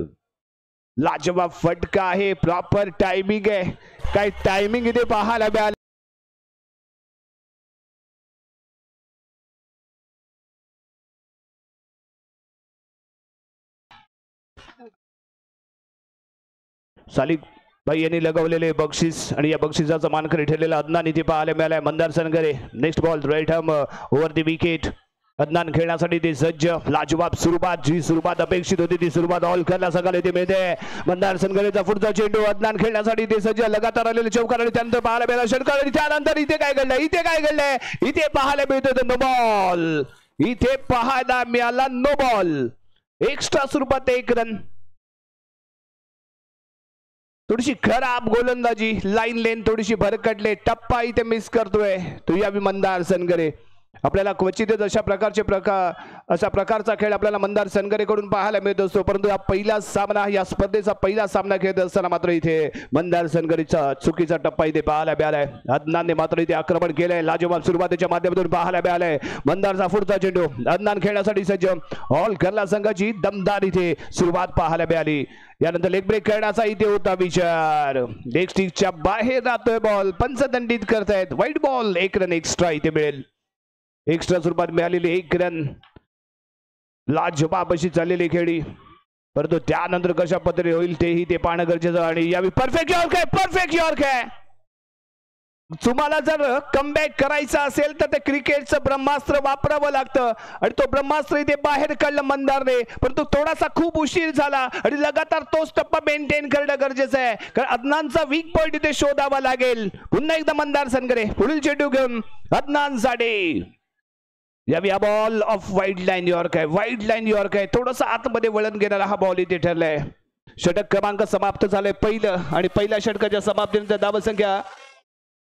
लाजवाब फटका आहे. प्रॉपर टायमिंग आहे. काय टायमिंग इथे पाहायला मिळालं. सालिक भाई यांनी लगवलेले बक्षीस आणि या बक्षिसाचा मानकरी ठरलेला अदनान इथे पाहायला मिळालाय. Mandar Sangare next ball right hand over the wicket. Adnan खेळण्यासाठी ते सज्ज. लाजवाब सुरुवात. जी सुरुवात अपेक्षित होती ती सुरुवात ऑल करला सकाळी ते मिळते. मंदार संघरेचा पुढचा चेंडू. अदनान खेळण्यासाठी ते सज्ज. लगातार आलेले चौकार आणि त्यानंतर पाहायला मिळाला षटकार आणि त्यानंतर इथे काय घडलंय इथे पाहायला मिळतोय नो बॉल. इथे पाहायला मिळाला नो बॉल. एक्स्ट्रा स्वरूपात 1 रन. थोडीशी खराब गोलंदाजी. लाईन लेन थोडीशी भरकटले. टप्पा इथे मिस करतोय तो यावी मंदार सनगरे. आपल्याला क्वचितच अशा प्रकारचा खेळ आपल्याला मंदार सनगरेकडून पाहायला मिळत असतो. परंतु या स्पर्धेचा पहिला सामना खेळत असताना मात्र इथे मंदार सनगरेचा चुकीचा टप्पा इथे पाहायला मिळालाय. अदनानने मात्र इथे आक्रमण केलंय. लाजवाब सुरुवातीच्या माध्यमातून पाहायला मिळालंय. मंदारचा पुढचा चेंडू. अदनान खेळण्यासाठी सज्ज. ऑल केरला संघाची दमदार इथे सुरुवात पाहायला मिळाली. यानंतर लेग ब्रेक करण्याचा इथे होता विचार. लेग स्टिकच्या बाहेर राहतोय बॉल. पंचदंडित करतायत. वाईट बॉल. 1 रन एक्स्ट्रा इथे मिळेल. एक्स्ट्रा स्वरूपात मिळालेली 1 रन. लाजवाब अशी चाललेली खेळी. परंतु त्यानंतर कशा पद्धतीने होईल तेही ते पाहणं गरजेचं. आणि यावी परफेक्ट यॉर्क आहे. तुम्हाला जर कमबॅक करायचं असेल तर ते क्रिकेटचं ब्रह्मास्त्र वापरावं लागतं आणि तो ब्रह्मास्त्र इथे बाहेर काढलं मंदारने. परंतु थोडासा खूप उशीर झाला आणि लगातार तोच टप्पा मेंटेन करणं गरजेचं आहे. कारण अदनानचा वीक पॉइंट इथे शोधावा लागेल. पुन्हा एकदा मंदार सनगरे पुढील चेंडू घेऊन अदनान साडे. यावी हा ball of wide line York आहे. थोडंसं आतमध्ये वळण घेणारा हा बॉल इथे ठरलाय. षटक क्रमांक समाप्त झालंय पहिलं आणि पहिल्या षटकाच्या समाप्तीनंतर धावसंख्या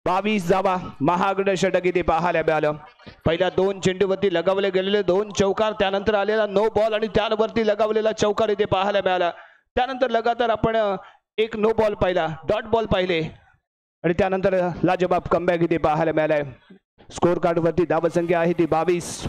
22 धावा. महागड षटक इथे पाहायला मिळालं. पहिल्या 2 चेंडूवरती लगावले गेलेले 2 चौकार. त्यानंतर आलेला नो बॉल आणि त्यावरती लगावलेला चौकार इथे पाहायला मिळाला. त्यानंतर लगातार आपण 1 नो बॉल पाहिला. डॉट बॉल पाहिले आणि त्यानंतर लाजवाब कमबॅक इथे पाहायला मिळालाय. स्कोर कार्ड वरती धावसंख्या आहे ती 22.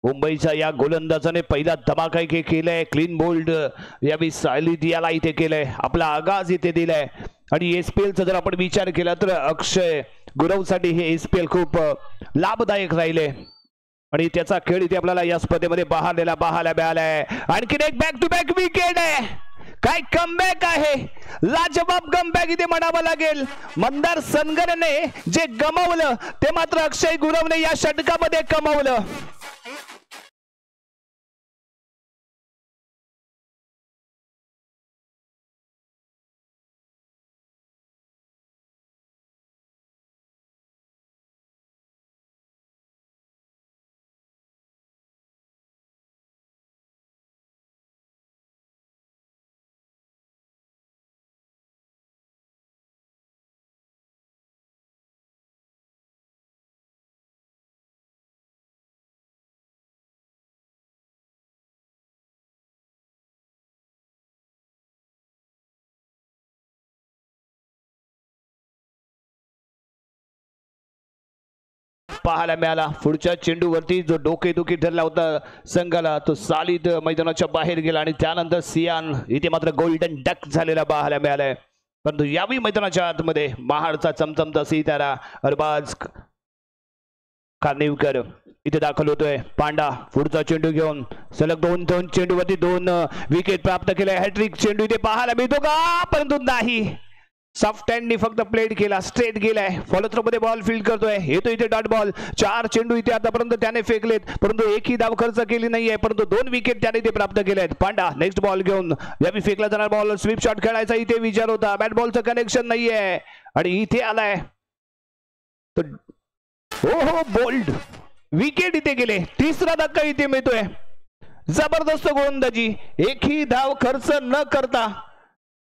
मुंबईच्या या गोलंदाजाने पहिला धमाका इथे केलाय. क्लीन बोल्ड यावेळी सायली दियाला इथे केलंय. आपला आगाज इथे दिलाय. आणि एसपीएल चा जर आपण विचार केला तर अक्षय गुरवसाठी हे एसपीएल खूप लाभदायक राहिले आणि त्याचा खेळ इथे आपल्याला या स्पर्धेमध्ये पाहायला मिळालाय. आणखीन एक बॅक टू बॅक विकेट आहे. काय कमबॅक आहे, लाजवाब कमबॅक इथे म्हणावं लागेल. मंदार सनगरने जे गमावलं ते मात्र अक्षय गुरवने या षटकामध्ये कमावलं. पाहायला मिळाला. पुढच्या चेंडूवरती जो डोकेदुखी ठरला होता संघाला तो सालिद मैदानाच्या बाहेर गेला आणि त्यानंतर सियान इथे मात्र गोल्डन डक झालेला पाहायला मिळालाय. परंतु यावेळी मैदानाच्या आतमध्ये महाडचा चमचमता सितारा अरबाज कानिवकर इथे दाखल होतोय. पांडा पुढचा चेंडू घेऊन सलग दोन चेंडूवरती 2 विकेट प्राप्त केले. हॅट्रिक चेंडू इथे पाहायला मिळतो का, परंतु नाही. सॉफ्ट हँडनी फक्त प्लेड केला, स्ट्रेट गेलाय. फॉलो थ्रो मध्ये बॉल फील्ड करतोय. येतो इथे डॉट बॉल. 4 चेंडू इथे आतापर्यंत त्याने फेकलेत परंतु एकही धाव खर्च केली नाहीये, परंतु 2 विकेट त्याने इथे प्राप्त केले आहेत. पांडा नेक्स्ट बॉल घेऊन यावी फेकला जाणार बॉल. स्वीप शॉट खेळायचा इथे विचार होता. बॅट बॉलचं कनेक्शन नाहीये आणि इथे आलाय तर हो बोल्ड विकेट इथे गेले. तिसरा धक्का इथे मिळतोय. जबरदस्त गोलंदाजी, एकही धाव खर्च न करता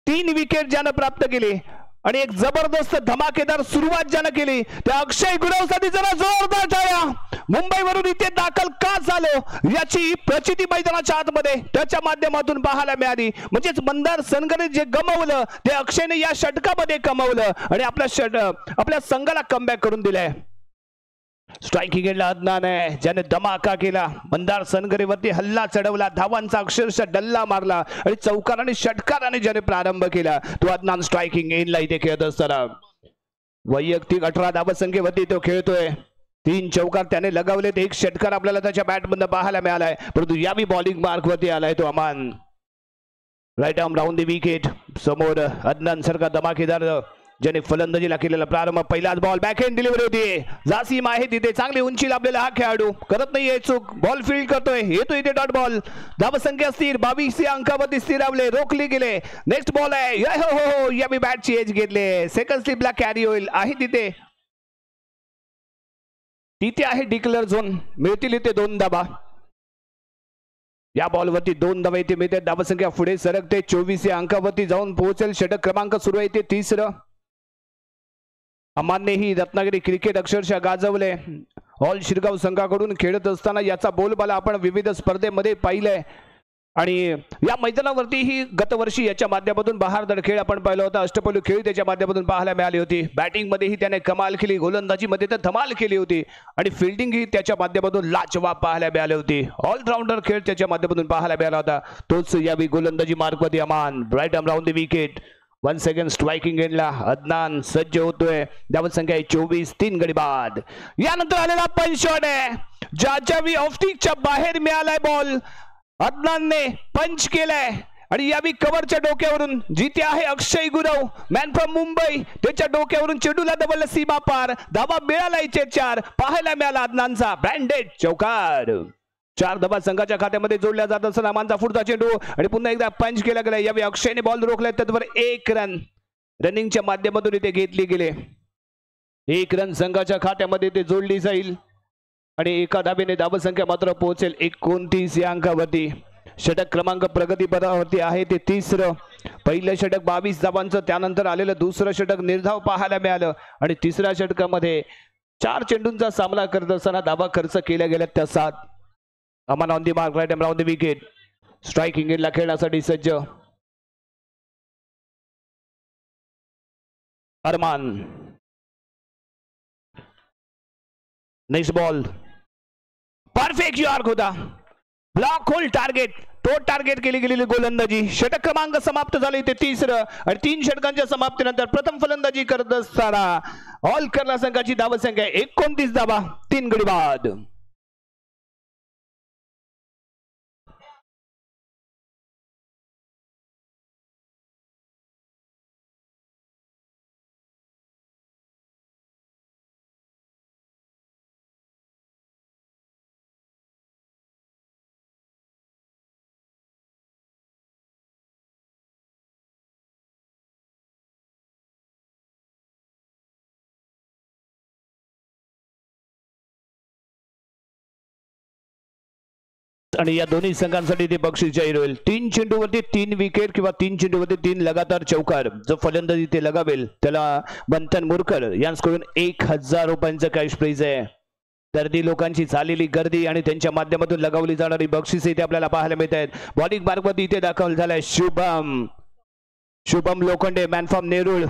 3 विकेट ज्यानं प्राप्त केले आणि एक जबरदस्त धमाकेदार सुरुवात ज्यानं केली त्या अक्षय गुरवसाठी जरा जोरदार टाळ्या. मुंबईवरून इथे दाखल का झालो याची प्रचिती मैदानाच्या आतमध्ये त्याच्या माध्यमातून पाहायला मिळाली. म्हणजेच मंदार सनगरने जे गमावलं ते अक्षयने या षटकामध्ये कमावलं आणि आपल्या संघाला कमबॅक करून दिलाय. स्ट्रायकिंग एंडला अदनान आहे ज्याने धमाका केला. मंदार सनगरेवरती हल्ला चढवला, धावांचा अक्षरशः डल्ला मारला आणि चौकार आणि षटकाराने ज्याने प्रारंभ केला तो अदनान स्ट्रायकिंग एंडला इथे खेळत असताना वैयक्तिक 18 धावसंख्येवरती तो खेळतोय. 3 चौकार त्याने लगावलेत. 1 षटकार आपल्याला त्याच्या बॅटमधून पाहायला मिळालाय परंतु यावी बॉलिंग मार्क वरती आलाय तो Aman. Right arm round the wicket. समोर अदनान सारखा धमाकेदार ज्याने फलंदाजीला केलेला प्रारंभ. पहिलाच बॉल बॅकहँड डिलिव्हरी होती. जासीम आहे तिथे, चांगली उंची लाभलेला हा खेळाडू करत नाहीये चूक. बॉल फील्ड करतोय. येतो इथे डॉट बॉल. धावसंख्या स्थिर 22 अंकावरती स्थिरावले, रोखली गेले. नेक्स्ट बॉल आहे. हो या मी बॅटची एज घेतले. सेकंड स्लिपला कॅरी होईल आहे तिथे आहे डिक्लेअर झोन. मिळतील इथे 2 धाबा. या बॉलवरती 2 धावा इथे मिळते. धावसंख्या पुढे सरकते. 24 अंकावरती जाऊन पोहोचेल. षटक क्रमांक सुरू आहे ते 3रं. अमाननेही रत्नागिरी क्रिकेट अक्षरशः गाजवले. ऑल शिरगाव संघाकडून खेळत असताना याचा बोलबाला आपण विविध स्पर्धेमध्ये पाहिलंय आणि या मैदानावरती ही गतवर्षी याच्या माध्यमातून बहारदार खेळ आपण पाहिला होता. अष्टपैलू खेळ त्याच्या माध्यमातून पाहायला मिळाली होती. बॅटिंग मध्येही त्याने कमाल केली, गोलंदाजीमध्ये तर धमाल केली होती आणि फिल्डिंग ही त्याच्या माध्यमातून लाजवाब पाहायला मिळाली होती. ऑलराऊंडर खेळ त्याच्या माध्यमातून पाहायला मिळाला होता. तोच यावी गोलंदाजी मार्कवरती Aman. Right arm round the wicket. 1 second striking एंडला अदनान सज्ज होतोय. धावसंख्या 24. 3 गडी बाद. यानंतर आलेला पंच शॉट आहे ज्याच्या ऑफस्टिकच्या बाहेर मिळालाय बॉल. अदनानने पंच केलाय आणि यावी कव्हरच्या डोक्यावरून जिथे आहे अक्षय गुरव मॅन फ्रॉम मुंबई त्याच्या डोक्यावरून चेंडूला दबल सीमा पार. धावा मिळाला इथे 4 पाहायला मिळाला अदनानचा ब्रँडेड चौकार. 4 धावा संघाच्या खात्यामध्ये जोडल्या जात असताना अमानचा पुढचा चेंडू आणि पुन्हा एकदा पंच केला गेला. यावेळी अक्षयने बॉल रोखलाय. त्यावर 1 रन रनिंगच्या माध्यमातून इथे घेतली गेले. 1 रन संघाच्या खात्यामध्ये ते जोडली जाईल आणि एका धावेने धावसंख्या मात्र पोहोचेल 29 या अंकावरती. षटक क्रमांक प्रगती पदावरती आहे ते 3रं. पहिलं षटक 22 धावांचं, त्यानंतर आलेलं दुसरं षटक निर्धाव पाहायला मिळालं आणि तिसऱ्या षटकामध्ये 4 चेंडूंचा सामना करत असताना धावा खर्च केल्या गेल्या त्या 7. Aman on the mark. Right round the wicket. Striking एंडला खेळण्यासाठी सज्ज Arman. Next ball perfect yorker होता, ब्लॉक होल टार्गेट, तो टार्गेट केली गेलेली गोलंदाजी. षटक क्रमांक समाप्त झाले ते तिसरं आणि 3 षटकांच्या समाप्तीनंतर प्रथम फलंदाजी करत असताना ऑल केरला संघाची धावसंख्या 29 धावा, 3 गडी बाद. आणि या दोन्ही संघांसाठी ते बक्षीस जाहीर होईल. 3 चेंडूवरती 3 विकेट किंवा 3 चेंडूवरती 3 लगातार चौकार. जो फलंदाजी ते लगावेल त्याला बंधन मुरकर यांच्याकडून 1000 रुपयांचं कॅश प्राइज आहे. गर्दी लोकांची झालेली गर्दी आणि त्यांच्या माध्यमातून लगावली जाणारी बक्षिसे इथे आपल्याला पाहायला मिळत आहेत. बॉलिंग मार्गवरती इथे दाखल झालाय शुभम लोखंडे, मॅन फ्रॉम नेरूळ.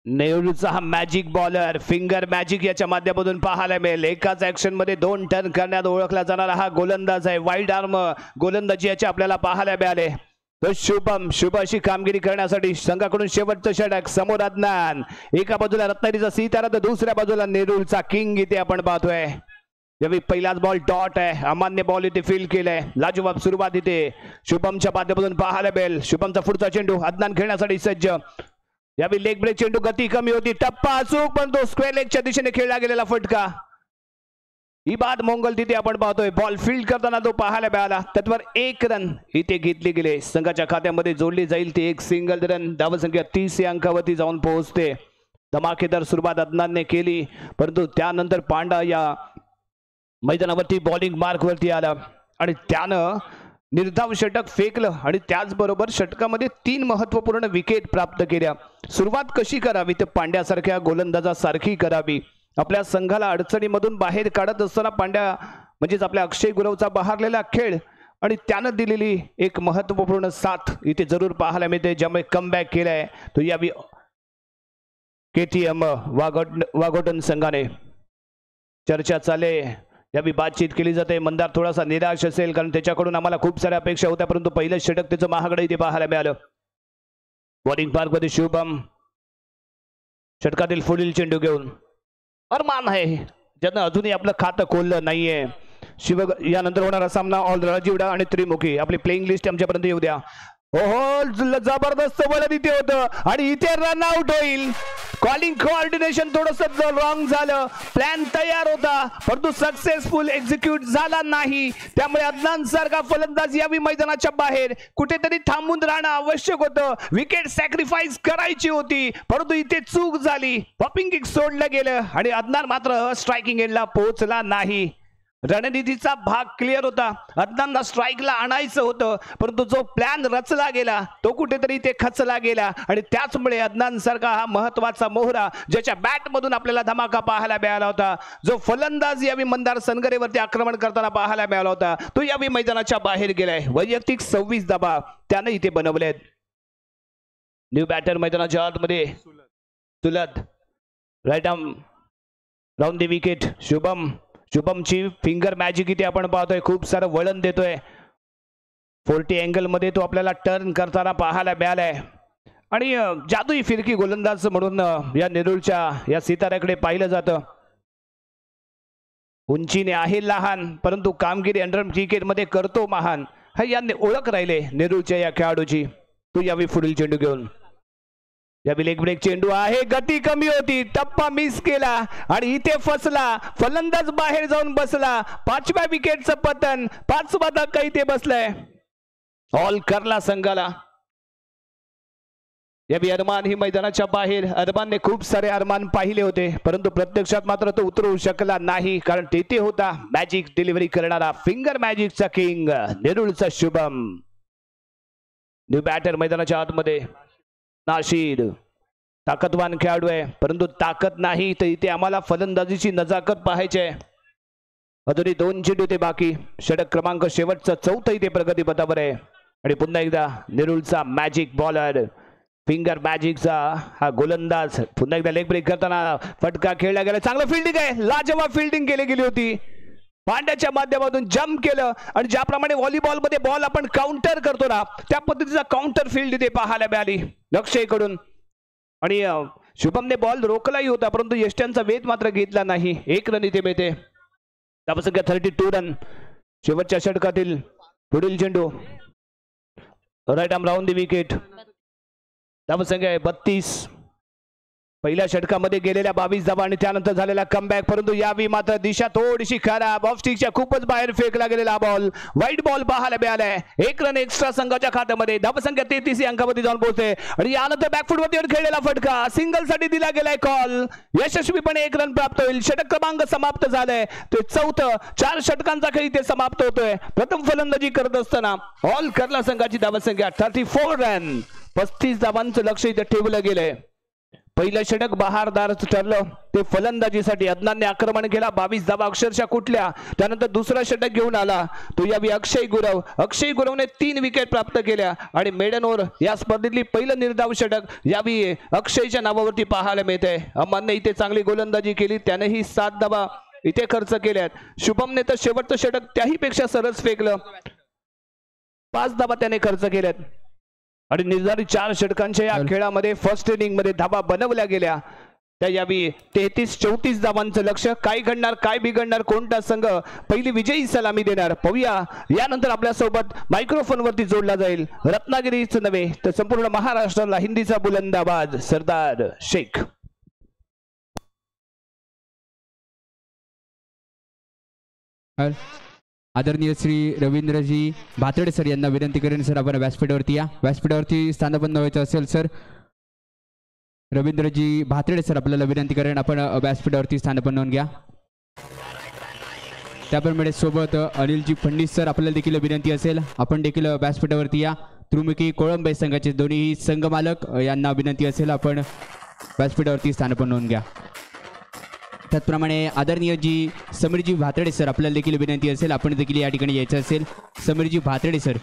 नेहरूचा हा मॅजिक बॉलर, फिंगर मॅजिक याच्या माध्यमातून पाहायला मिळेल. एकाच ऍक्शन मध्ये 2 टर्न करण्यात ओळखला जाणारा हा गोलंदाज आहे. वाईड आर्म गोलंदाजी याच्या आपल्याला पाहायला मिळाले. तो शुभ अशी कामगिरी करण्यासाठी संघाकडून शेवटचं षटक. समोर अदनान, एका बाजूला रत्नागिरीचा सितारा तर दुसऱ्या बाजूला नेरूळचा किंग इथे आपण पाहतोय. यावेळी पहिलाच बॉल डॉट आहे, अमान्य बॉल इथे फील केलाय. लाजवाब सुरुवात इथे शुभमच्या माध्यमातून पाहायला मिळेल. शुभमचा पुढचा चेंडू अदनान खेळण्यासाठी सज्ज. यावेळी लेग ब्रेक चेंडू, गती कमी होती, टप्पा अचूक पण तो स्क्वेअर लेगच्या दिशेने खेळला गेलेला फटका. इबाद मोंगल तिथे आपण पाहतोय. बॉल फील्ड करताना तो पाहायला मिळाला. त्यावर 1 रन इथे घेतले गेले. संघाच्या खात्यामध्ये जोडली जाईल ती 1 सिंगल रन. धावसंख्या 30 या अंकावरती जाऊन पोहोचते. धमाकेदार सुरुवात अदनानने केली, परंतु त्यानंतर पांडा या मैदानावरती बॉलिंग मार्कवरती आला आणि त्यानं निर्धाव षटक फेकलं आणि त्याचबरोबर षटकामध्ये 3 महत्वपूर्ण विकेट प्राप्त केल्या. सुरुवात कशी करावी तर पांड्यासारख्या गोलंदाजासारखी करावी. आपल्या संघाला अडचणीमधून बाहेर काढत असताना पांड्या म्हणजेच आपल्या अक्षय गुरवचा बहारलेला खेळ आणि त्यानं दिलेली एक महत्वपूर्ण साथ इथे जरूर पाहायला मिळते, ज्यामुळे कमबॅक केलाय तो यावी KTM वाघोटन संघाने. चर्चा चाले, यावी बातचीत केली जाते. मंदार थोडासा निराश असेल कारण त्याच्याकडून आम्हाला खूप साऱ्या अपेक्षा होत्या, परंतु पहिलं षटक त्याचं महागडं इथे पाहायला मिळालं. बॉलिंग पार्कमध्ये शुभम षटकातील पुढील चेंडू घेऊन अरमान आहे, ज्यानं अजूनही आपलं खातं खोललं नाहीये. यानंतर होणारा सामना ऑल राजीवडा आणि त्रिमुखी. आपली प्लेइंग लिस्ट आमच्यापर्यंत येऊ द्या. जबरदस्त बॉलर इथे होतं आणि इथे रन आउट होईल. कॉलिंग कोऑर्डिनेशन थोडंसं रॉंग झालं. प्लॅन तयार होता परंतु सक्सेसफुल एक्झिक्यूट झाला नाही. त्यामुळे अदनान सारखा फलंदाज यावी मैदानाच्या बाहेर कुठेतरी थांबून राहणं आवश्यक होतं. विकेट सॅक्रिफाईस करायची होती परंतु इथे चूक झाली. पॉपिंग किक सोडलं गेलं आणि अदनान मात्र स्ट्रायकिंग एंडला पोहोचला नाही. रणनीतीचा भाग क्लिअर होता. अदनानला स्ट्राईकला आणायचं होतं परंतु जो प्लॅन रचला गेला तो कुठेतरी ते खचला गेला आणि त्याचमुळे अदनान सारखा हा महत्वाचा मोहरा ज्याच्या बॅट मधून आपल्याला धमाका पाहायला मिळाला होता, जो फलंदाज यावी मंदार सनगरेवरती आक्रमण करताना पाहायला मिळाला होता, तो यावी मैदानाच्या बाहेर गेलाय. वैयक्तिक 26 धावा त्याने इथे बनवलेत. न्यू बॅटर मैदानाच्या आतमध्ये सुलत right arm round the wicket. शुभमची फिंगर मॅजिक इथे आपण पाहतोय. खूप सारं वळण देतोय. 40 अँगल मध्ये तो आपल्याला टर्न करताना पाहायला मिळालाय आणि जादुई फिरकी गोलंदाज म्हणून या नेरूळच्या या सिताऱ्याकडे पाहिलं जातं. उंचीने आहे लहान परंतु कामगिरी अंडर क्रिकेट मध्ये करतो महान, हा याने ओळख राहिले नेरूळच्या या खेळाडूची. तो यावी पुढील चेंडू घेऊन. यावी लेग ब्रेक चेंडू आहे, गती कमी होती, टप्पा मिस केला आणि इथे फसला. फलंदाज बाहेर जाऊन बसला. 5व्या विकेटचं पतन. 5वा धक्का इथे बसलाय ऑल केरला संघाला. यावी अरमान ही मैदानाच्या बाहेर. अरमानने खूप सारे अरमान पाहिले होते परंतु प्रत्यक्षात मात्र तो उतरू शकला नाही कारण तेथे होता मॅजिक डिलिव्हरी करणारा फिंगर मॅजिकचा किंग नेरूळचा शुभम. न्यू बॅटर मैदानाच्या आतमध्ये नाशिद. ताकदवान खेळाडू आहे परंतु ताकद नाही तर इथे आम्हाला फलंदाजीची नजाकत पाहायची आहे. अजूनही 2 चेंडू ते बाकी. षटक क्रमांक शेवटचा 4था इथे प्रगतीपथावर आहे आणि पुन्हा एकदा नेरूळचा मॅजिक बॉलर फिंगर मॅजिकचा हा गोलंदाज पुन्हा एकदा लेग ब्रेक करताना फटका खेळला गेला. चांगलं फिल्डिंग आहे, लाजवाब फिल्डिंग केली गेली होती. पांड्याच्या माध्यमातून जम्प केलं आणि ज्याप्रमाणे व्हॉलीबॉल मध्ये बॉल आपण काउंटर करतो ना, त्या पद्धतीचा काउंटर फील्ड इथे पाहायला मिळाली अक्षयकडून. आणि शुभमने बॉल रोखलाही होता, परंतु यष्ट्यांचा वेध मात्र घेतला नाही. 1 रन इथे मिळते. धावसंख्या 32 रन. शेवटच्या षटकातील पुढील चेंडू right arm round the wicket. धावसंख्या आहे 32. पहिल्या षटकामध्ये गेलेल्या 22 धावा आणि त्यानंतर झालेला कमबॅक, परंतु यावेळी मात्र दिशा थोडीशी खराब. ऑफ स्टिकच्या खूपच बाहेर फेकला गेलेला बॉल, वाईट बॉल पाहायला मिळालाय. 1 रन एक्स्ट्रा संघाच्या खात्यामध्ये. धावसंख्या 33 अंकामध्ये जाऊन पोहोचते आणि यानंतर बॅकफुटवरती खेळलेला फटका सिंगल साठी दिला गेलाय कॉल. यशस्वीपणे 1 रन प्राप्त होईल. षटक क्रमांक समाप्त झालाय. ते 4थं 4 षटकांचा खेळ इथे समाप्त होतोय. प्रथम फलंदाजी करत असताना ऑल करला संघाची धावसंख्या 34 रन. 35 धावांचं लक्ष इथे ठेवलं गेलंय. पहिलं षटक बहारदार ठरलं. ते फलंदाजीसाठी अदनानने आक्रमण केला. 22 धावा अक्षरशः कुठल्या. त्यानंतर दुसरा षटक घेऊन आला तो यावी अक्षय गुरव. अक्षय गुरवने 3 विकेट प्राप्त केल्या आणि मेडन ओव्हर या स्पर्धेतली पहिलं निर्धाव षटक यावी अक्षयच्या नावावरती पाहायला मिळते. अमनने इथे चांगली गोलंदाजी केली. त्यानेही 7 धावा इथे खर्च केल्यात. शुभमने तर शेवटचं षटक त्याही पेक्षा सरस फेकलं. 5 धावा त्याने खर्च केल्यात आणि निर्धारित 4 षटकांच्या या खेळामध्ये फर्स्ट इनिंग मध्ये धावा बनवल्या गेल्या. त्या यावी 33-34 धावांचं लक्ष. काय घडणार, काय बिघडणार, कोणता संघ पहिली विजयी सलामी देणार पाहूया. यानंतर आपल्या सोबत मायक्रोफोन वरती जोडला जाईल रत्नागिरीच नव्हे तर संपूर्ण महाराष्ट्राला हिंदीचा बुलंदाबाज सरदार शेख. आदरणीय श्री रवींद्रजी भातडे सर यांना विनंती करेन सर आपण व्यासपीठावरती या. व्यासपीठावरती स्थानबद्ध व्हायचं असेल सर. रवींद्रजी भातडे सर आपल्याला विनंती करेन आपण व्यासपीठावरती स्थानबद्ध नोंद घ्या. त्याप्रमाणे सोबत अनिलजी फडणीस सर आपल्याला देखील विनंती असेल आपण देखील व्यासपीठावरती या. त्रिमुखी कोळंबे संघाचे दोन्ही संघ मालक यांना विनंती असेल आपण व्यासपीठावरती स्थानबद्ध नोंद घ्या. त्याचप्रमाणे आदरणीय जी समीरजी भातडे सर आपल्याला देखील विनंती असेल आपण देखील या ठिकाणी यायचं असेल. समीरजी भातडे सर.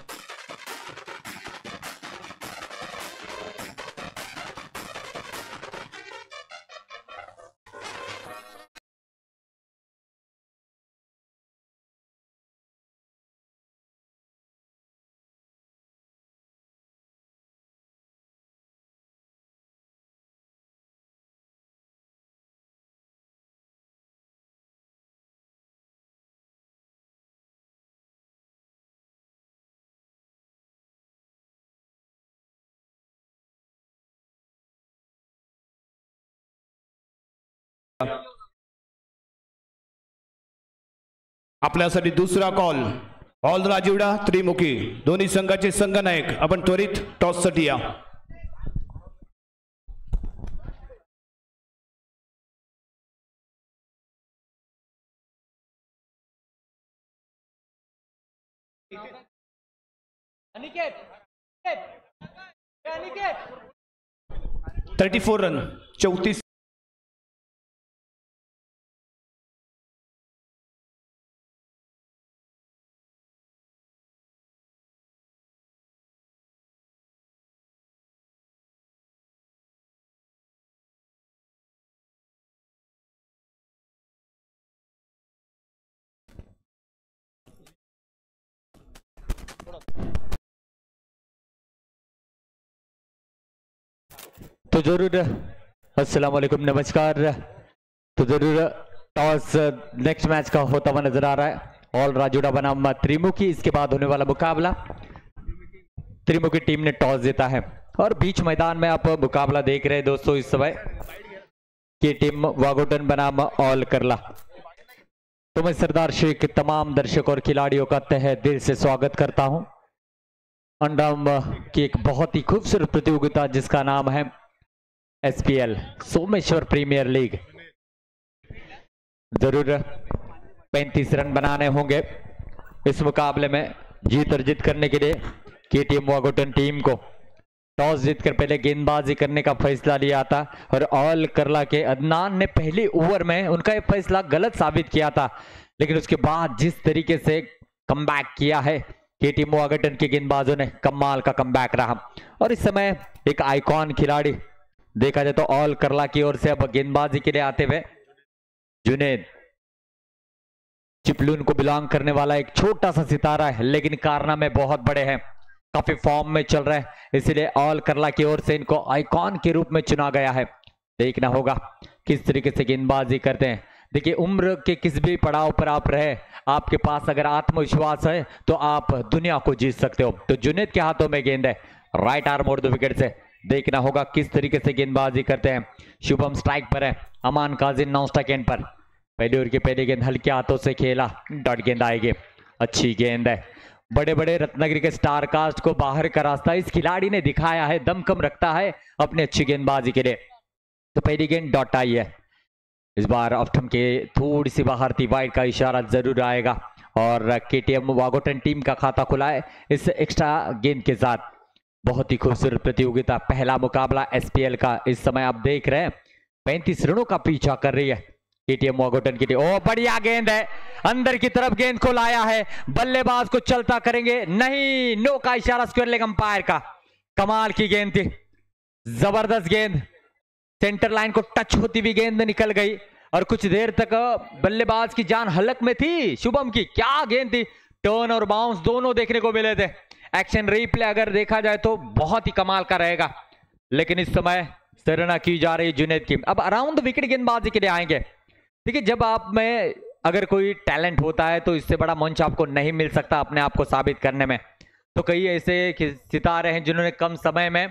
आपल्यासाठी दुसरा कॉल. ऑल राजीवडा त्रिमुखी दोन्ही संघाचे संघनायक आपण त्वरित टॉस साठी या. अनिकेत 34 रन 34. तो जरूर अस्सलाम वालेकुम नमस्कार. तो जरूर टॉस नेक्स्ट मैच का होता हुआ नजर आ रहा है. ऑल राजूड़ा बनाम त्रिमुखी. इसके बाद होने वाला मुकाबला त्रिमुखी टीम ने टॉस जीता है और बीच मैदान में आप मुकाबला देख रहे हैं दोस्तों इस समय की टीम वागोटन बनाम ऑल करला. तो मैं सरदार शेख तमाम दर्शक और खिलाड़ियों का तहे दिल से स्वागत करता हूं अंडम की एक बहुत ही खूबसूरत प्रतियोगिता जिसका नाम है SPL सोमेश्वर प्रीमियर लीग. जरूर 35 रन बनाने होंगे इस मुकाबले में. जीत अर्जित करने के लिए की टीम वागोटन टीम को टॉस जीतकर पहले गेंदबाजी करने का फैसला लिया था और ऑल करला के अदनान ने पहली ओवर में उनका यह फैसला गलत साबित किया था, लेकिन उसके बाद जिस तरीके से कमबैक किया है कि टीम वागोटन के गेंदबाजों ने कमाल का कमबैक रहा. और इस समय एक आइकॉन खिलाड़ी देखा जाए तो ऑल करला की ओर से अब गेंदबाजी के लिए आते हुए जुनेद चिपलून को बिलोंग करने वाला एक छोटा सा सितारा है, लेकिन कारनामे बहुत बड़े हैं, काफी फॉर्म में चल रहा है, इसलिए ऑल करला की ओर से इनको आइकॉन के रूप में चुना गया है। देखना होगा किस तरीके से गेंदबाजी करते हैं। देखिए, उम्र के किस भी पड़ाव पर आप रहे, आपके पास अगर आत्मविश्वास है तो आप दुनिया को जीत सकते हो। तो जुनैद के हाथों में गेंद है, राइट आर्म और 2 विकेट से। देखना होगा किस तरीके से गेंदबाजी करते हैं। शुभम स्ट्राइक पर है, अमान काजी नॉन स्ट्राइक एंड पर। पहली ओवर की पहली गेंद हल्के हाथों से खेला, डॉट गेंद आएगी, अच्छी गेंद है। बड़े बड़े रत्नागिरी के स्टार कास्ट को बाहर का रास्ता इस खिलाड़ी ने दिखाया है, दम कम रखता है अपनी अच्छी गेंदबाजी के लिए। तो पहली गेंद डॉट आई है, इस बार ऑफ्टम के थोड़ी सी बाहर थी, वाइड का इशारा जरूर आएगा। और केटीएम वागोटन टीम का खाता खुला है इस एक्स्ट्रा गेंद के साथ। बहुत ही खूबसूरत प्रतियोगिता, पहला मुकाबला एसपीएल का। इस समय आप देख रहे हैं 35 रनों का पीछा कर रही है केटीएम वागोटन की टीम। ओ बढ़िया गेंद है, अंदर की तरफ गेंद को लाया है, बल्लेबाज को चलता करेंगे, नहीं, नो का इशारा स्क्वायर लेग अंपायर का। कमाल की गेंद थी, जबरदस्त गेंद, सेंटर लाइन को टच होती हुई गेंद निकल गई और कुछ देर तक बल्लेबाज की जान हलक में थी। शुभम की क्या गेंद थी, टर्न और बाउंस दोनों देखने को मिले थे। एक्शन रिप्ले अगर देखा जाए तो बहुत ही कमाल का रहेगा, लेकिन इस समय सराहना की जा रही है जुनैद की। अब अराउंड द विकेट गेंदबाजी के लिए आएंगे। देखिए, जब आप में अगर कोई टैलेंट होता है तो इससे बड़ा मंच आपको नहीं मिल सकता अपने आप को साबित करने में। तो कई ऐसे सितारे हैं जिन्होंने कम समय में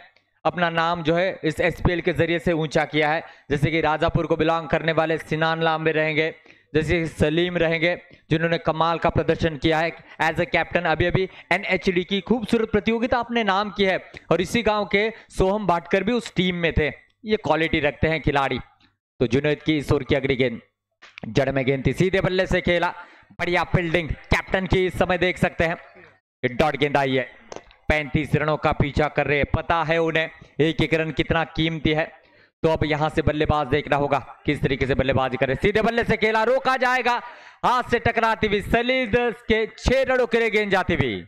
अपना नाम जो है इस एसपीएल के जरिए से ऊंचा किया है, जैसे कि राजापुर को बिलोंग करने वाले सिनान लांबे रहेंगे, जैसे सलीम रहेंगे, जिन्होंने कमाल का प्रदर्शन किया है एज ए कैप्टन। अभी अभी एनएचडी की खूबसूरत प्रतियोगिता अपने नाम की है और इसी गांव के सोहम भाटकर भी उस टीम में थे। ये क्वालिटी रखते हैं खिलाड़ी। तो जुनैद की इस ओवर की अगली गेंद जड़ में गेंद थी, सीधे बल्ले से खेला, बढ़िया फील्डिंग कैप्टन की इस समय देख सकते हैं। डॉट गेंद आई है, 35 रनों का पीछा कर रहे हैं, पता है उन्हें एक एक रन कितना कीमती है। तो अब यहां से बल्लेबाज देखना होगा किस तरीके से बल्लेबाजी करे। सीधे बल्ले से खेला, रोका जाएगा, हाथ से टकराती हुई सलीद के 6 रनों के लिए गेंद जाती हुई।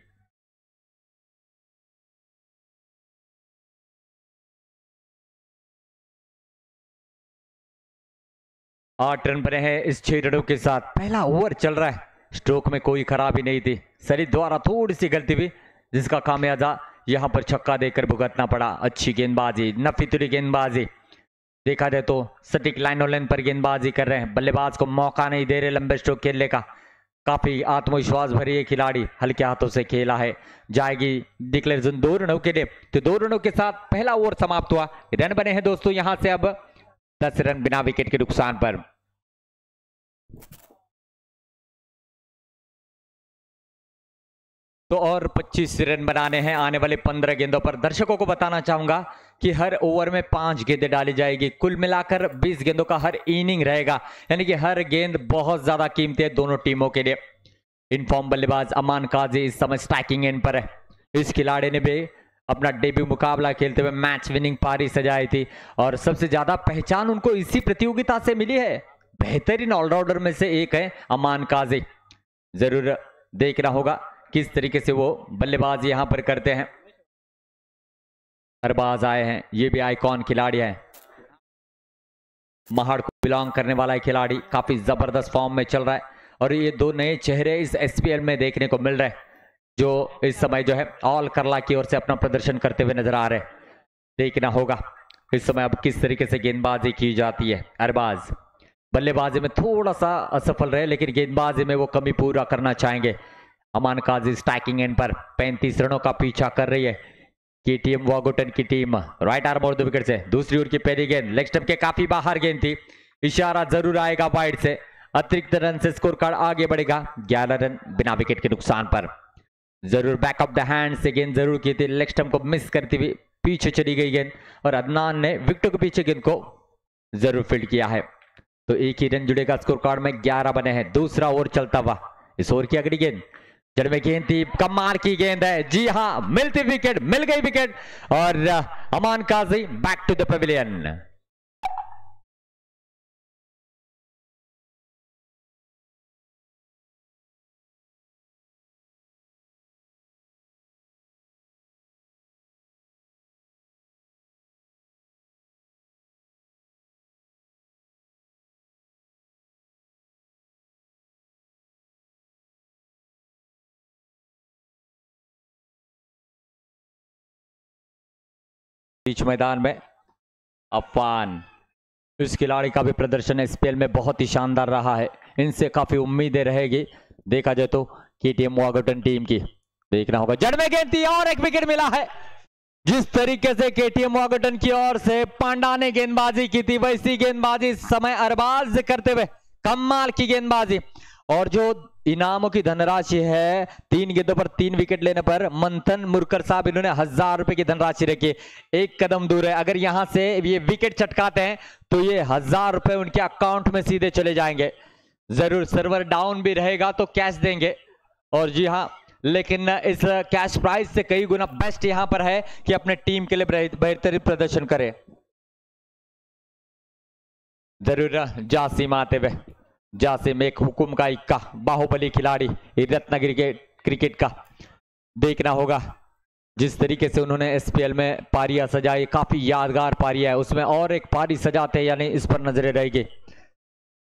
आठ रन बने हैं इस 6 रनों के साथ। पहला ओवर चल रहा है, स्ट्रोक में कोई खराबी नहीं थी, सलीद द्वारा थोड़ी सी गलती हुई जिसका खामियाजा यहां पर छक्का देकर भुगतना पड़ा। अच्छी गेंदबाजी, नफीतुरी गेंदबाजी, देखा जाए तो सटीक लाइन और लाइन पर गेंदबाजी कर रहे हैं, बल्लेबाज को मौका नहीं दे रहे लंबे स्ट्रोक खेलने का। काफी आत्मविश्वास भरी है खिलाड़ी, हल्के हाथों से खेला है, जाएगी डिक्लेरेशन 2 रनों के लिए। तो 2 रनों के साथ पहला ओवर समाप्त हुआ। रन बने हैं दोस्तों यहां से अब 10 रन बिना विकेट के नुकसान पर। तो और 25 रन बनाने हैं आने वाले 15 गेंदों पर। दर्शकों को बताना चाहूंगा कि हर ओवर में 5 गेंदें डाली जाएगी, कुल मिलाकर 20 गेंदों का हर इनिंग रहेगा, यानी कि हर गेंद बहुत ज्यादा कीमती है दोनों टीमों के लिए। इनफॉर्म बल्लेबाज अमान काजी इस समय स्ट्राइकिंग एंड पर है। इस खिलाड़ी ने भी अपना डेब्यू मुकाबला खेलते हुए मैच विनिंग पारी सजाई थी और सबसे ज्यादा पहचान उनको इसी प्रतियोगिता से मिली है। बेहतरीन ऑलराउंडर में से एक है अमान काजी। जरूर देखना होगा किस तरीके से वो बल्लेबाज यहां पर करते हैं। अरबाज आए हैं, ये भी आइकॉन खिलाड़ी है, महाड़ को बिलोंग करने वाला खिलाड़ी, काफी जबरदस्त फॉर्म में चल रहा है और ये 2 नए चेहरे इस एसपीएल में देखने को मिल रहे हैं जो इस समय जो है ऑल करला की ओर से अपना प्रदर्शन करते हुए नजर आ रहे हैं। देखना होगा इस समय अब किस तरीके से गेंदबाजी की जाती है। अरबाज बल्लेबाजी में थोड़ा सा असफल रहे, लेकिन गेंदबाजी में वो कमी पूरा करना चाहेंगे। अमान काजी स्ट्राइकिंग एंड पर 35 रनों का पीछा कर रही है केटीएम वागोटन की टीम। राइट आर्म और 2 विकेट से। दूसरी ओवर की पहली गेंद लेग स्टंप के काफी बाहर गेंद थी, इशारा जरूर आएगा वाइड से, अतिरिक्त रन से स्कोर कार्ड आगे बढ़ेगा। 11 रन बिना विकेट के नुकसान पर। जरूर बैक ऑफ द हैंड से गेंद जरूर की थी, लेग स्टंप को मिस करती हुई पीछे चली गई गेंद और अदनान ने विकेटों के पीछे गेंद को जरूर फील्ड किया है। तो एक ही रन जुड़ेगा स्कोर कार्ड में, 11 बने हैं। दूसरा ओवर चलता हुआ, इस ओवर की अगली गेंद जड़ में गेंद थी, कमाल की गेंद है, जी हाँ, मिलती विकेट, मिल गई विकेट और Aman Kazi back to the pavilion. बीच मैदान में अफवान, इस खिलाड़ी का भी प्रदर्शन एसपीएल में बहुत ही शानदार रहा है, इनसे काफी उम्मीदें रहेगी देखा जाए तो केटीएम वागोटन टीम की। देखना होगा, जड़ में गेंद थी और एक विकेट मिला है। जिस तरीके से केटीएम वागोटन की ओर से पांडा ने गेंदबाजी की थी वैसी गेंदबाजी इस समय अरबाज करते हुए कमाल की गेंदबाजी। और जो इनामों की धनराशि है 3 गेंदों पर 3 विकेट लेने पर मंथन मुरकर साहब इन्होंने 1000 रुपए की धनराशि रखी, एक कदम दूर है। अगर यहां से ये विकेट चटकाते हैं तो ये 1000 रुपए उनके अकाउंट में सीधे चले जाएंगे। जरूर सर्वर डाउन भी रहेगा तो कैश देंगे, और जी हाँ, लेकिन इस कैश प्राइज से कई गुना बेस्ट यहां पर है कि अपने टीम के लिए बेहतरीन प्रदर्शन करें। जरूर जासिम आते हुए, जासिम एक हुकुम का इक्का, बाहुबली खिलाड़ी रत्नागिरी के क्रिकेट का। देखना होगा जिस तरीके से उन्होंने एसपीएल में पारियां सजाई, काफी यादगार पारियां है, उसमें और एक पारी सजाते हैं यानी इस पर नजरें रहेगी।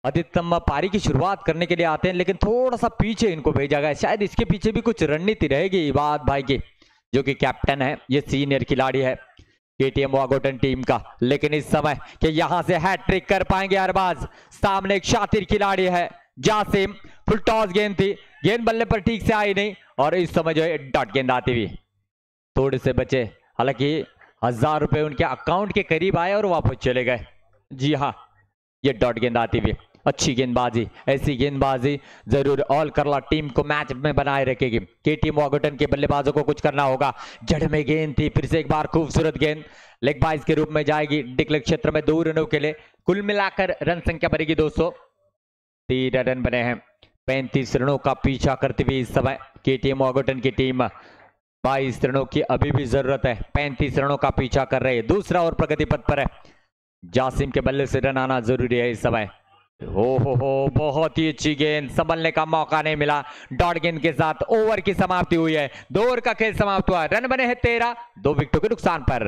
अधिकतम पारी की शुरुआत करने के लिए आते हैं लेकिन थोड़ा सा पीछे इनको भेजा गया, शायद इसके पीछे भी कुछ रणनीति रहेगी इबाद भाई की, जो कि कैप्टन है, ये सीनियर खिलाड़ी है केटीएम वागोटन टीम का। लेकिन इस समय कि यहां से हैट्रिक कर पाएंगे अरबाज, सामने एक शातिर खिलाड़ी है जासिम, फुल टॉस गेंद थी, गेंद बल्ले पर ठीक से आई नहीं, और इस समय जो है डॉट गेंद आती हुई थोड़े से बचे, हालांकि 1000 रुपए उनके अकाउंट के करीब आए और वापस चले गए। जी हाँ, ये डॉट गेंद आती हुई अच्छी गेंदबाजी, ऐसी गेंदबाजी जरूर ऑल केरला टीम को मैच में बनाए रखेगी। केटीएम वागोटन के बल्लेबाजों को कुछ करना होगा। जड़ में गेंद थी, फिर से एक बार खूबसूरत गेंद लेग बाइज के रूप में जाएगी डिक्लेयर क्षेत्र में 2 रनों के लिए। कुल मिलाकर रन संख्या बनेगी 203 रन बने हैं। 35 रनों का पीछा करते हुए इस समय केटीएम वागोटन की टीम 22 रनों की अभी भी जरूरत है, 35 रनों का पीछा कर रहे हैं, दूसरा और प्रगति पथ पर है। जासिम के बल्ले से रन आना जरूरी है इस समय। हो बहुत ही अच्छी गेंद, संभलने का मौका नहीं मिला। डॉट गेंद के साथ ओवर की समाप्ति हुई है, 2 ओवर का खेल समाप्त हुआ, रन बने हैं 13, 2 विकेटों के नुकसान पर।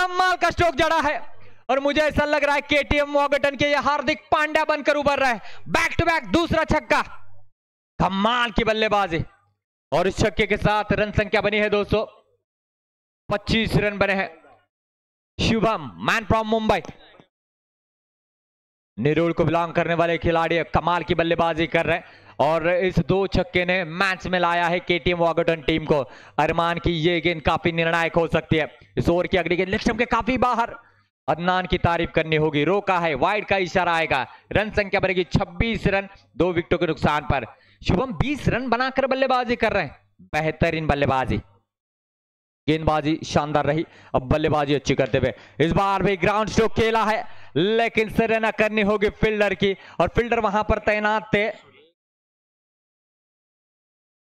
कमाल का स्ट्रोक जड़ा है और मुझे ऐसा लग रहा है केटीएम वॉगटन के ये हार्दिक पांड्या बनकर उभर रहा है। बैक टू बैक दूसरा छक्का, कमाल की बल्लेबाजी और इस छक्के के साथ रन संख्या बनी है दोस्तों 25 रन बने हैं। शुभम मैन फ्रॉम मुंबई, निरोल को बिलोंग करने वाले खिलाड़ी कमाल की बल्लेबाजी कर रहे हैं और इस 2 छक्के ने मैच में लाया है केटीएम वॉगटन टीम को। अरमान की ये गेंद काफी निर्णायक हो सकती है। इस ओवर की अगली गेंद लेग स्टंप के काफी बाहर, अदनान की तारीफ करनी होगी, रोका है, वाइड का इशारा आएगा। रन संख्या बनेगी 26 रन 2 विकेटों के नुकसान पर। शुभम 20 रन बनाकर बल्लेबाजी कर रहे हैं, बेहतरीन बल्लेबाजी, गेंदबाजी शानदार रही, अब बल्लेबाजी अच्छी करते हुए इस बार भी ग्राउंड स्ट्रोक खेला है लेकिन सराहना करनी होगी फील्डर की और फील्डर वहां पर तैनात थे,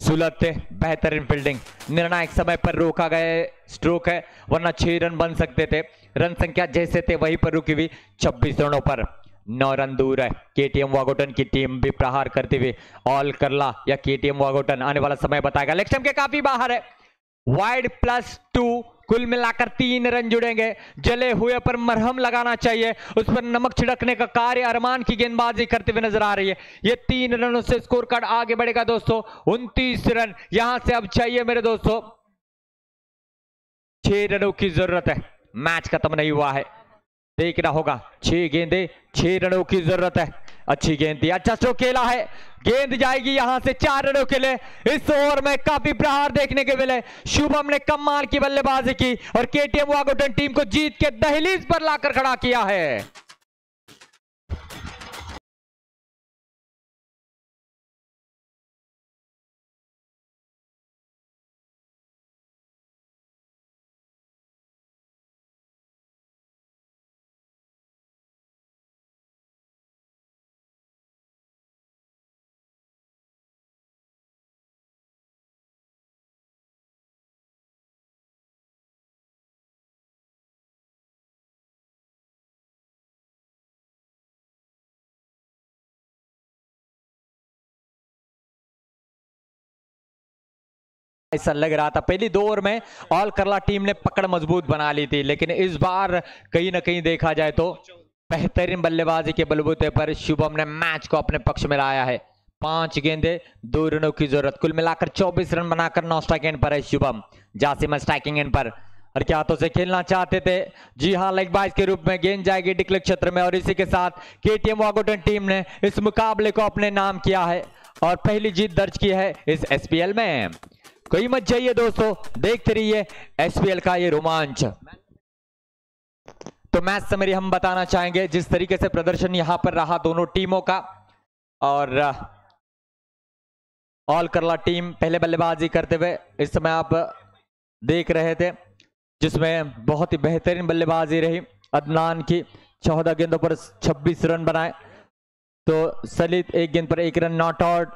सुलभ थे, बेहतरीन फील्डिंग, निर्णायक समय पर रोका गया स्ट्रोक है वरना 6 रन बन सकते थे। रन संख्या जैसे थे वहीं पर रुकी हुई 26 रनों पर 9 रन दूर है केटीएम वागोटन की टीम भी प्रहार करते हुए। ऑल करला या केटीएम वागोटन आने वाला समय बताएगा। लेग स्टंप के काफी बाहर है, वाइड +2, कुल मिलाकर 3 रन जुड़ेंगे। जले हुए पर मरहम लगाना चाहिए, उस पर नमक छिड़कने का कार्य अरमान की गेंदबाजी करते हुए नजर आ रही है। ये 3 रनों से स्कोर कार्ड आगे बढ़ेगा दोस्तों 29 रन। यहां से अब चाहिए मेरे दोस्तों 6 रनों की जरूरत है, मैच खत्म नहीं हुआ है, देखना होगा। 6 गेंदे 6 रनों की जरूरत है। अच्छी गेंद थी, अच्छा स्ट्रोक खेला है, गेंद जाएगी यहां से 4 रनों के लिए। इस ओवर में काफी प्रहार देखने के मिले, शुभम ने कमाल की बल्लेबाजी की और केटीएम वागोटन टीम को जीत के दहलीज पर लाकर खड़ा किया है। ऐसा लग रहा था पहली 2 ओवर में ऑल करला टीम ने पकड़ मजबूत बना ली थी, लेकिन इस बार कहीं ना कहीं देखा जाए तो बेहतरीन बल्लेबाजी के बलबूते पर शुभम ने मैच को अपने पक्ष में लाया है। 5 गेंदे 2 रनों की जरूरत, कुल मिलाकर 24 रन बनाकर 9 स्ट्राइक एंड पर है शुभम। जासिम स्ट्राइकिंग एंड पर और क्या हाथों से खेलना चाहते थे, जी हां, लेग बाइज के रूप में गेंद जाएगी डिक्लेयर क्षेत्र में और इसी के साथ केटीएम वागोटन टीम ने इस मुकाबले को अपने नाम किया है और पहली जीत दर्ज की है इस एसपीएल में। कोई मत जाइए दोस्तों, देखते रहिए एसपीएल का ये रोमांच। तो मैच समरी हम बताना चाहेंगे जिस तरीके से प्रदर्शन यहां पर रहा दोनों टीमों का। और ऑल करला टीम पहले बल्लेबाजी करते हुए इस समय आप देख रहे थे, जिसमें बहुत ही बेहतरीन बल्लेबाजी रही अदनान की। 14 गेंदों पर 26 रन बनाए। तो सलीत 1 गेंद पर 1 रन नॉट आउट,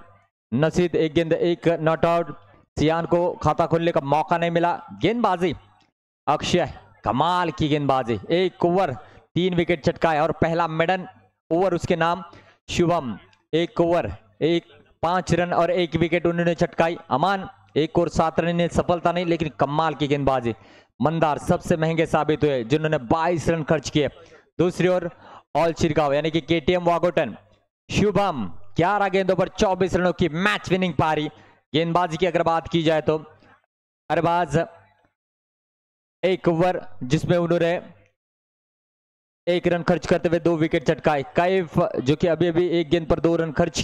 नसीद 1 गेंद 1 नॉट आउट, सियान को खाता खोलने का मौका नहीं मिला। गेंदबाजी अक्षय कमाल की गेंदबाजी, 1 ओवर 3 विकेट चटकाए और पहला मेडन ओवर उसके नाम। शुभम 1 ओवर 5 रन और 1 विकेट उन्होंने चटकाई। अमान 1 ओवर 7 रन, सफलता नहीं लेकिन कमाल की गेंदबाजी। मंदार सबसे महंगे साबित हुए जिन्होंने 22 रन खर्च किए। दूसरी ओर ऑल चिरगांव यानी कि केटीएम वागोटन, शुभम 11 गेंदों पर 24 रनों की मैच विनिंग पारी। गेंदबाजी की अगर बात की जाए तो अरबाज 1 ओवर जिसमें उन्होंने 1 रन खर्च करते हुए 2 विकेट चटकाए। कैफ जो कि अभी 1 गेंद पर 2 रन खर्च